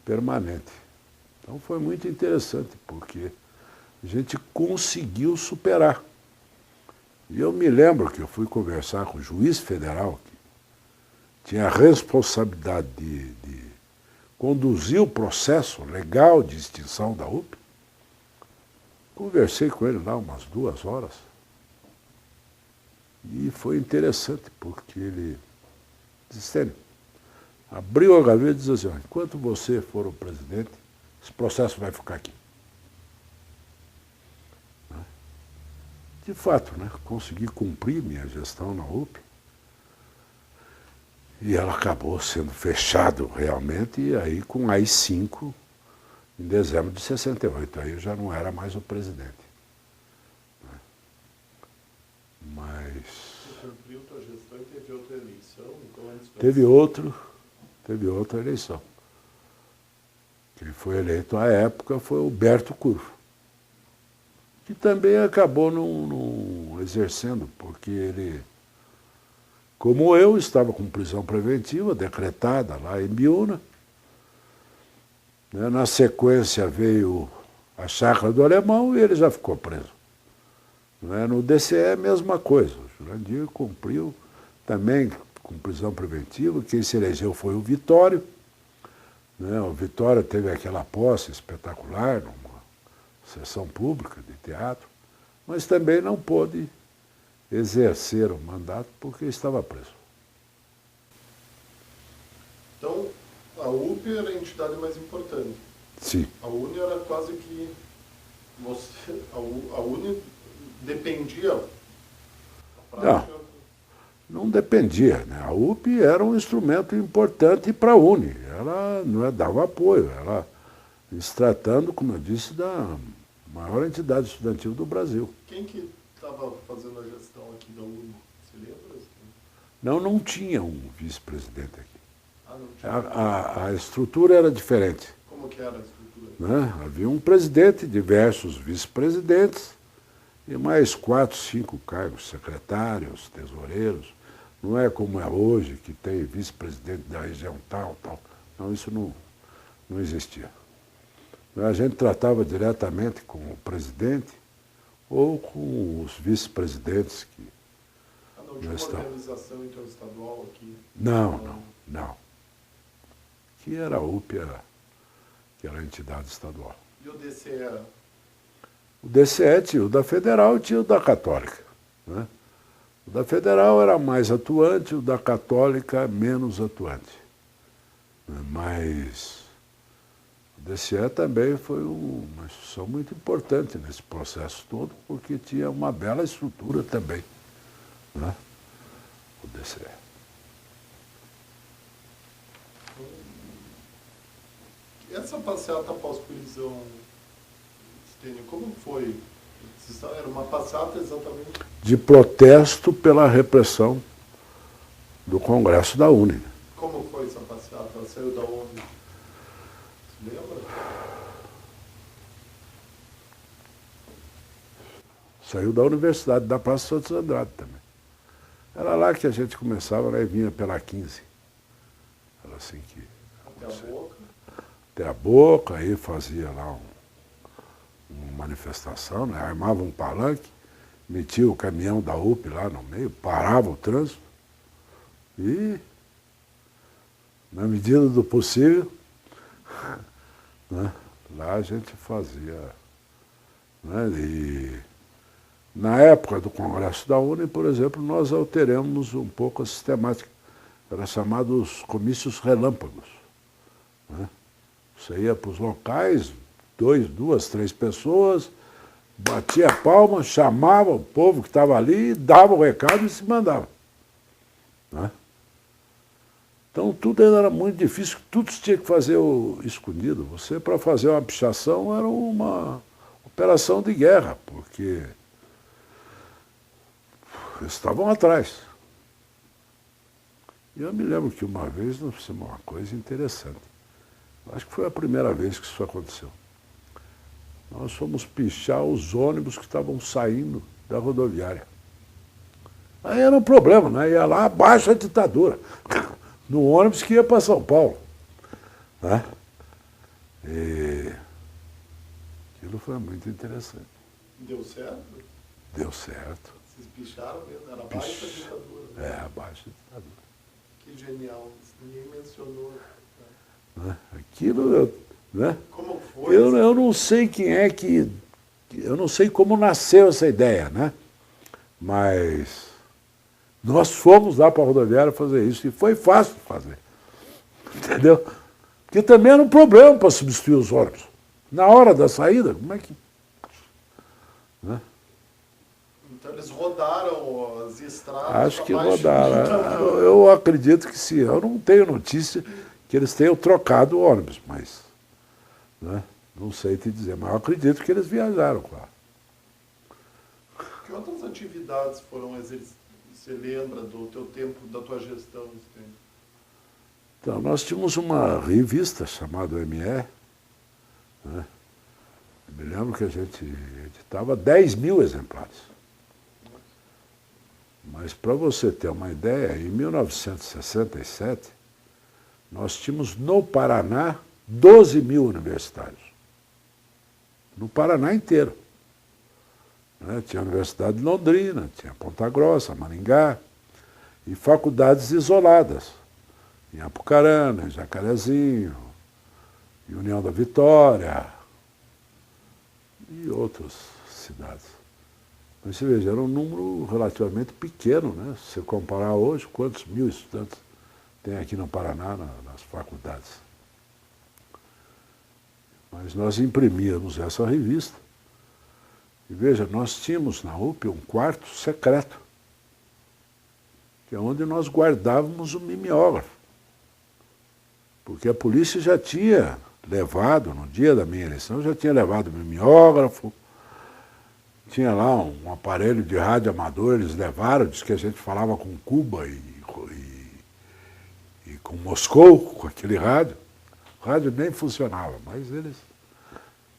permanente. Então, foi muito interessante, porque a gente conseguiu superar. E eu me lembro que eu fui conversar com o juiz federal, que tinha a responsabilidade de conduzir o processo legal de extinção da UPE. Conversei com ele lá umas 2 horas. E foi interessante, porque ele disse, Stênio, abriu a gaveta e disse assim, enquanto você for o presidente, esse processo vai ficar aqui. De fato, né, consegui cumprir minha gestão na UPE e ela acabou sendo fechada realmente, e aí com a AI-5, em dezembro de 68, aí eu já não era mais o presidente. Mas... Você cumpriu a gestão e teve outra eleição? Teve outra eleição. Quem foi eleito à época foi o Berto Curvo, que também acabou não exercendo, porque ele, como eu, estava com prisão preventiva decretada lá em Biúna. Na sequência veio a chácara do Alemão e ele já ficou preso. No DCE, a mesma coisa. O Jurandir cumpriu também com prisão preventiva. Quem se elegeu foi o Vitório. O Vitória teve aquela posse espetacular, numa sessão pública de teatro, mas também não pôde exercer o mandato porque estava preso. Então, a UPE era a entidade mais importante. Sim. A UNE era quase que... a UNE dependia... Não dependia, né? A UPE era um instrumento importante para a UNE. Ela dava apoio, ela se tratando, como eu disse, da maior entidade estudantil do Brasil. Quem que estava fazendo a gestão aqui da UNE? Você lembra? Não tinha um vice-presidente aqui. Não tinha. A estrutura era diferente. Como que era a estrutura? Havia um presidente, diversos vice-presidentes e mais 4, 5 cargos, secretários, tesoureiros. Não é como é hoje, que tem vice-presidente da região tal. Não, isso não existia. A gente tratava diretamente com o presidente ou com os vice-presidentes que não tinha uma organização interestadual aqui? Não. Que era a UPE, que era a entidade estadual. E o DCE? O DCE tinha o da Federal e tinha o da Católica. Né? O da Federal era mais atuante, o da Católica menos atuante. Mas o DCE também foi uma instituição muito importante nesse processo todo, porque tinha uma bela estrutura também, né? O DCE. Essa passeata pós-prisão, Stênio, como foi? Era uma passeata exatamente... De protesto pela repressão do Congresso da UNE. Como foi essa passeata? Ela saiu da onde? Você lembra? Saiu da Universidade, da Praça Santos Andrade também. Era lá que a gente começava, né, e vinha pela 15. Era assim que... Até a Boca? Até a Boca, aí fazia lá uma manifestação, né, armava um palanque, metia o caminhão da UPE lá no meio, parava o trânsito e, na medida do possível, né, lá a gente fazia, né, e Na época do Congresso da UNE, por exemplo, nós alteramos um pouco a sistemática. Era chamado os comícios relâmpagos, né? Você ia para os locais, duas, três pessoas, batia a palma, chamava o povo que estava ali, dava o recado e se mandava, né? Então tudo era muito difícil, tudo se tinha que fazer escondido. Você, para fazer uma pichação, era uma operação de guerra, porque eles estavam atrás. E eu me lembro que uma vez nós fizemos uma coisa interessante. Acho que foi a primeira vez que isso aconteceu. Nós fomos pichar os ônibus que estavam saindo da rodoviária. Aí era um problema, né? Ia lá abaixo a ditadura, no ônibus que ia para São Paulo, né? E aquilo foi muito interessante. Deu certo? Deu certo. Vocês picharam mesmo? Era abaixo da ditadura. Né? É, abaixo da ditadura. Que genial. Ninguém mencionou. Né? Aquilo, né? Como foi? Eu não sei quem é que... Eu não sei como nasceu essa ideia, né? Mas nós fomos lá para a rodoviária fazer isso e foi fácil de fazer. Entendeu? Porque também era um problema para substituir os ônibus. Na hora da saída, como é que... Né? Então eles rodaram as estradas. Acho que rodaram. Eu acredito que sim. Eu não tenho notícia que eles tenham trocado o ônibus, mas... Né? Não sei te dizer, mas eu acredito que eles viajaram, claro. Que outras atividades foram exercidas? Você lembra do teu tempo, da tua gestão? Então, nós tínhamos uma revista chamada ME, né? Eu me lembro que a gente editava 10.000 exemplares. Mas, para você ter uma ideia, em 1967, nós tínhamos no Paraná 12.000 universitários. No Paraná inteiro. Né? Tinha a Universidade de Londrina, tinha Ponta Grossa, Maringá, e faculdades isoladas. Em Apucarana, em Jacarezinho, em União da Vitória e outras cidades. Mas você veja, era um número relativamente pequeno, né? Se você comparar hoje, quantos mil estudantes tem aqui no Paraná, nas faculdades. Mas nós imprimíamos essa revista. E veja, nós tínhamos na UP um quarto secreto, que é onde nós guardávamos o mimeógrafo. Porque a polícia já tinha levado, no dia da minha eleição, já tinha levado o mimeógrafo, tinha lá um aparelho de rádio amador, eles levaram, diz que a gente falava com Cuba e com Moscou, com aquele rádio. O rádio nem funcionava, mas eles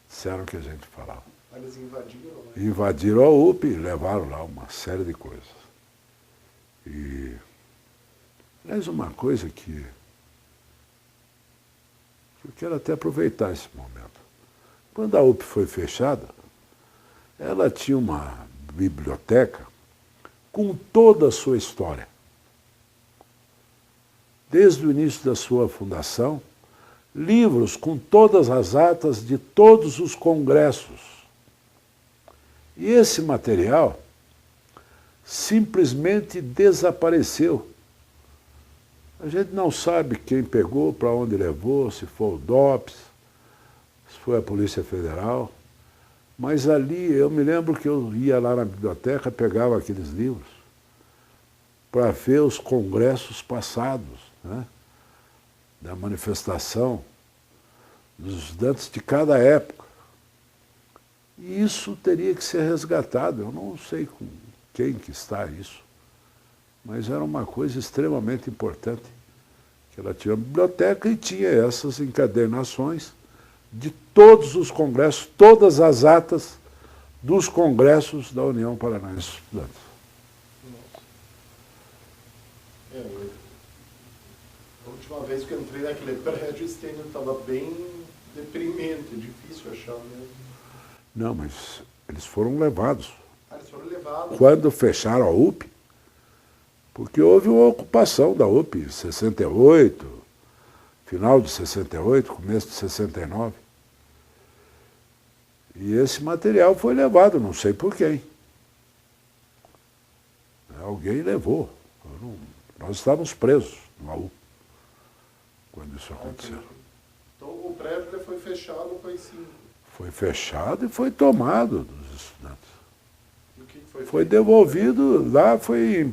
disseram que a gente falava. Eles invadiram, né? Invadiram a UP e levaram lá uma série de coisas. E, aliás, uma coisa que eu quero até aproveitar esse momento. Quando a UP foi fechada, ela tinha uma biblioteca com toda a sua história. Desde o início da sua fundação, livros com todas as atas de todos os congressos. E esse material simplesmente desapareceu. A gente não sabe quem pegou, para onde levou, se foi o DOPS, se foi a Polícia Federal. Mas ali, eu me lembro que eu ia lá na biblioteca, pegava aqueles livros para ver os congressos passados, né? Da manifestação dos estudantes de cada época. E isso teria que ser resgatado. Eu não sei com quem que está isso, mas era uma coisa extremamente importante, que ela tinha uma biblioteca e tinha essas encadernações de todos os congressos, todas as atas dos congressos da União Paranaense de Estudantes. A última vez que eu entrei naquele prédio, esse tênis estava bem deprimente, difícil achar mesmo. Não, mas eles foram levados. Eles foram levados. Quando fecharam a UP, porque houve uma ocupação da UP em 68, final de 68, começo de 69. E esse material foi levado, não sei por quem. Alguém levou. Nós estávamos presos no AU quando isso aconteceu. Então o prédio foi fechado com as 5. Foi fechado e foi tomado dos estudantes. E o que foi Foi feito? devolvido, lá foi...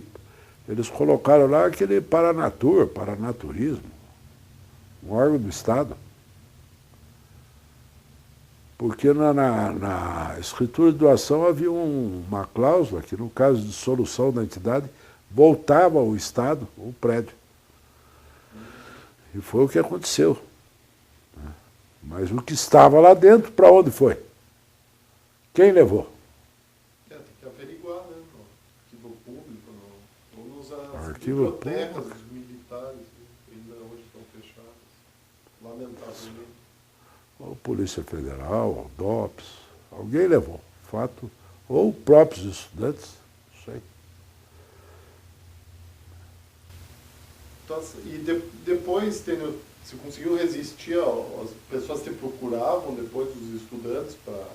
Eles colocaram lá aquele paranaturismo, um órgão do Estado. Porque na escritura de doação havia uma cláusula que, no caso de solução da entidade, voltava ao Estado o prédio. E foi o que aconteceu. Mas o que estava lá dentro, para onde foi? Quem levou? Tem que averiguar, né? No arquivo público, ou nos Arquivo bibliotecas público. dos militares, que ainda hoje estão fechadas. Lamentavelmente. Ou Polícia Federal, ou DOPS, alguém levou, fato, ou próprios estudantes, não sei. Então, e depois, você conseguiu resistir, as pessoas te procuravam depois, os estudantes, para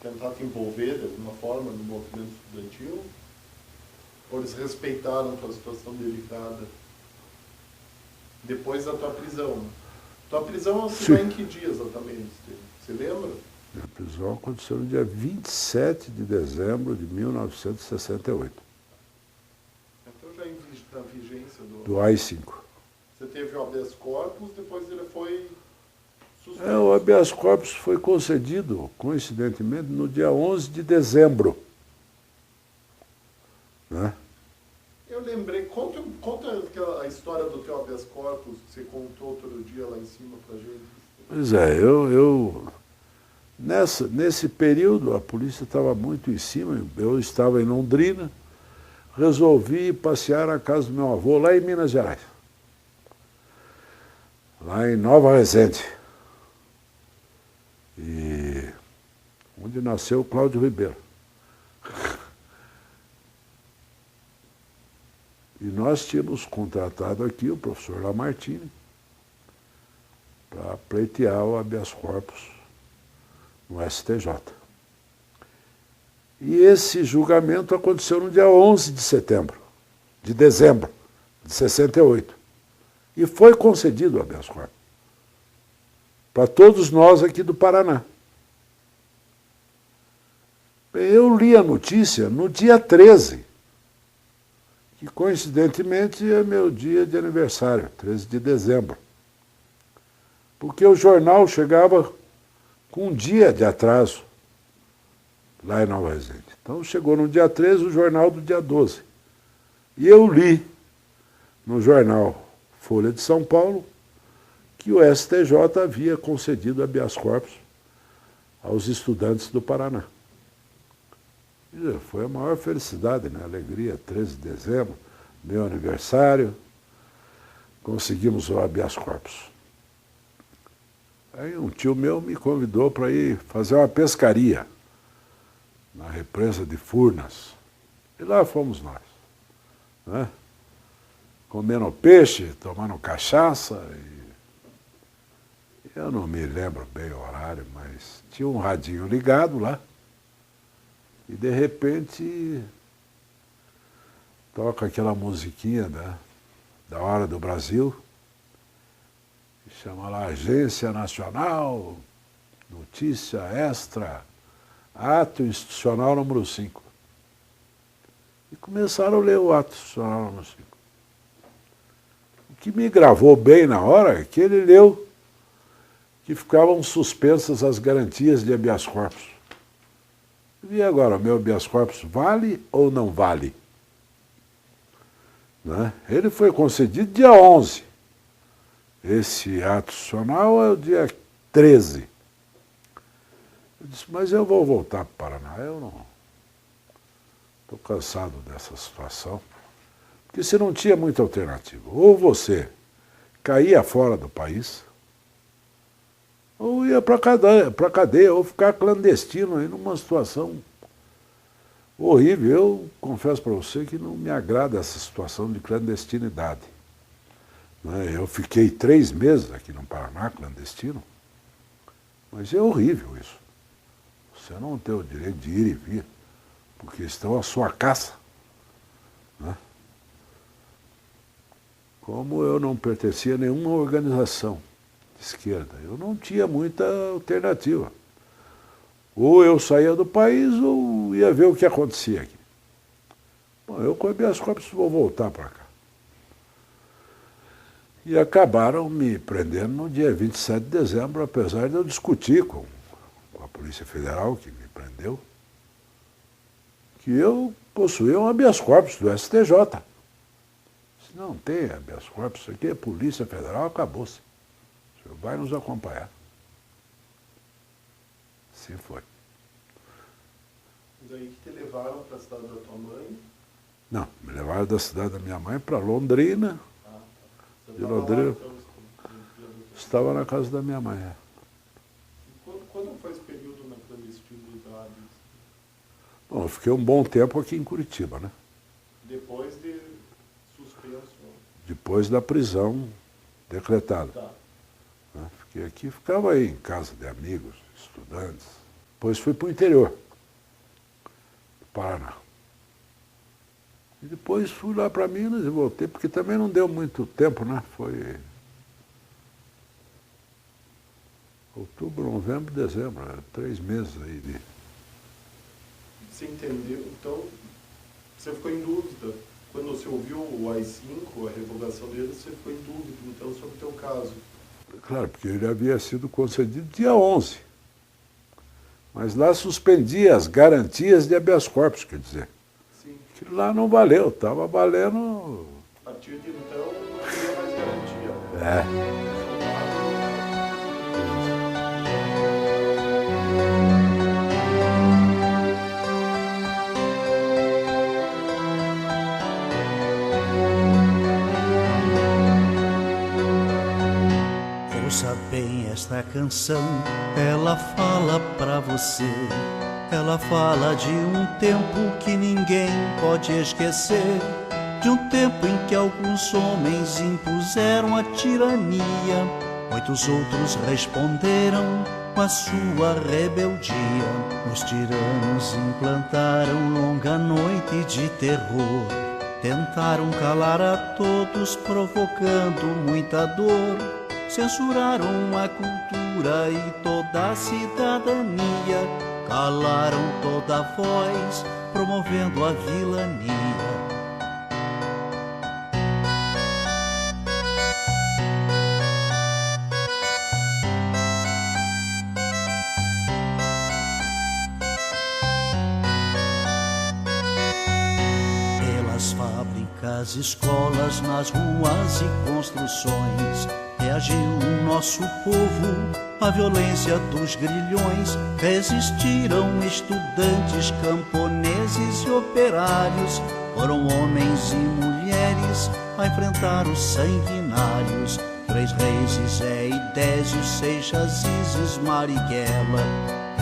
tentar te envolver de alguma forma no movimento estudantil? Ou eles respeitaram a tua situação delicada depois da tua prisão? Tua prisão se dá em que dia exatamente? Você lembra? A prisão aconteceu no dia 27 de dezembro de 1968, Então já na vigência do AI-5. Você teve o habeas corpus, depois ele foi suspenso. O habeas corpus foi concedido, coincidentemente, no dia 11 de dezembro. Né? Eu lembrei, conta a história do teu habeas corpus que você contou outro dia lá em cima pra gente. Pois é, nesse período a polícia estava muito em cima, eu estava em Londrina, resolvi passear na casa do meu avô, lá em Minas Gerais, lá em Nova Resende, onde nasceu Cláudio Ribeiro. E nós tínhamos contratado aqui o professor Lamartine para pleitear o habeas corpus no STJ. E esse julgamento aconteceu no dia 11 de dezembro de 68. E foi concedido o habeas corpus para todos nós aqui do Paraná. Eu li a notícia no dia 13, que coincidentemente é meu dia de aniversário, 13 de dezembro. Porque o jornal chegava com um dia de atraso lá em Nova Resende. Então chegou no dia 13 o jornal do dia 12. E eu li no jornal Folha de São Paulo que o STJ havia concedido habeas corpus aos estudantes do Paraná. E foi a maior felicidade, né? Alegria, 13 de dezembro, meu aniversário, conseguimos o habeas corpus. Aí um tio meu me convidou para ir fazer uma pescaria na represa de Furnas. E lá fomos nós, né? Comendo peixe, tomando cachaça. Eu não me lembro bem o horário, mas tinha um radinho ligado lá. E de repente toca aquela musiquinha da Hora do Brasil, que chama lá Agência Nacional, Notícia Extra, Ato Institucional número 5. E começaram a ler o Ato Institucional número 5. O que me gravou bem na hora é que ele leu que ficavam suspensas as garantias de habeas corpus. E agora, o meu habeas corpus vale ou não vale? Né? Ele foi concedido dia 11. Esse ato institucional é o dia 13. Eu disse, mas eu vou voltar para o Paraná. Eu não. Estou cansado dessa situação. Porque você não tinha muita alternativa. Ou você caía fora do país, ou ia para a cadeia, ou ficar clandestino aí numa situação horrível. Eu confesso para você que não me agrada essa situação de clandestinidade. Eu fiquei 3 meses aqui no Paraná, clandestino, mas é horrível isso. Você não tem o direito de ir e vir, porque estão à sua caça. como eu não pertencia a nenhuma organização de esquerda, eu não tinha muita alternativa. Ou eu saía do país ou ia ver o que acontecia aqui. Bom, eu com habeas corpus vou voltar para cá. E acabaram me prendendo no dia 27 de dezembro, apesar de eu discutir com a Polícia Federal, que me prendeu, que eu possuía um habeas corpus do STJ. Se não tem habeas corpus, isso aqui é Polícia Federal, acabou-se. O senhor vai nos acompanhar. Assim foi. E daí que te levaram para a cidade da tua mãe? Não, me levaram da cidade da minha mãe para Londrina. De Londrina. Estava na casa da minha mãe. Quando foi esse período na clandestinidade? Bom, eu fiquei um bom tempo aqui em Curitiba, né? Depois de suspenso? Depois da prisão decretada. Tá. Fiquei aqui, ficava aí em casa de amigos, estudantes. Depois fui para o interior do Paraná. E depois fui lá para Minas e voltei, porque também não deu muito tempo, né? Foi outubro, novembro, dezembro, 3 meses aí de... Você entendeu? Então, você ficou em dúvida. Quando você ouviu o AI-5, a revogação dele, você ficou em dúvida, então, sobre o teu caso. Claro, porque ele havia sido concedido dia 11. Mas lá suspendia as garantias de habeas corpus, quer dizer. Sim. Que lá não valeu, estava valendo... A partir de então, não havia mais garantia. É. Ouça bem esta canção, ela fala pra você. Ela fala de um tempo que ninguém pode esquecer, de um tempo em que alguns homens impuseram a tirania, muitos outros responderam com a sua rebeldia. Os tiranos implantaram longa noite de terror, tentaram calar a todos, provocando muita dor. Censuraram a cultura e toda a cidadania, calaram toda a voz, promovendo a vilania. Pelas fábricas, escolas, nas ruas e construções, reagiu o nosso povo à violência dos grilhões. Resistiram estudantes, camponeses e operários. Foram homens e mulheres a enfrentar os sanguinários. 3 reis, Zé e Désio, Seixas, Isis, Marighella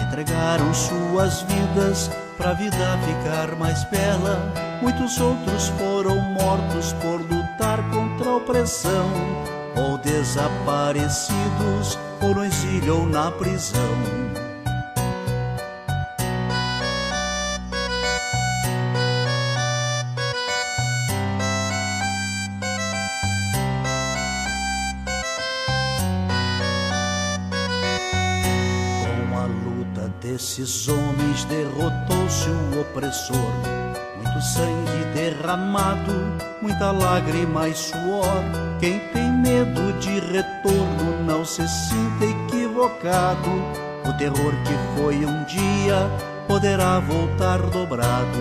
entregaram suas vidas pra vida ficar mais bela. Muitos outros foram mortos por lutar contra a opressão, ou desaparecidos, ou no exílio ou na prisão. Com a luta desses homens derrotou-se o opressor. Muito sangue derramado, muita lágrima e suor. Quem tem medo de retorno não se sinta equivocado. O terror que foi um dia poderá voltar dobrado.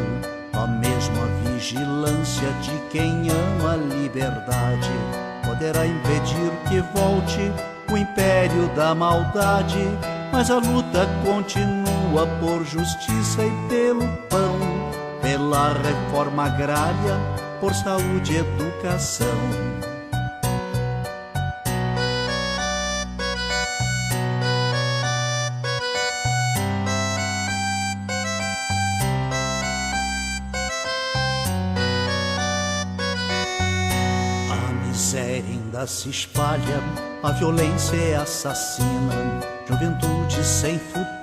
A mesma vigilância de quem ama a liberdade poderá impedir que volte o império da maldade. Mas a luta continua por justiça e pelo pão, pela reforma agrária, por saúde e educação. A miséria ainda se espalha, a violência é assassina, juventude sem futuro.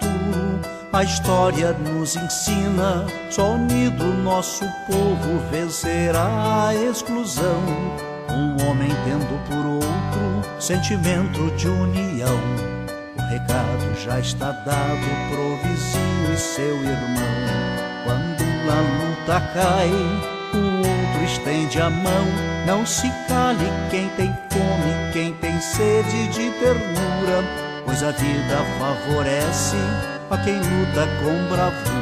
A história nos ensina, só unido nosso povo vencerá a exclusão. Um homem homem tendo por outro sentimento de união. O recado já está dado pro vizinho e seu irmão. Quando a luta cai, o outro estende a mão. Não se cale quem tem fome, quem tem sede de ternura, pois a vida favorece a quem luta com bravura.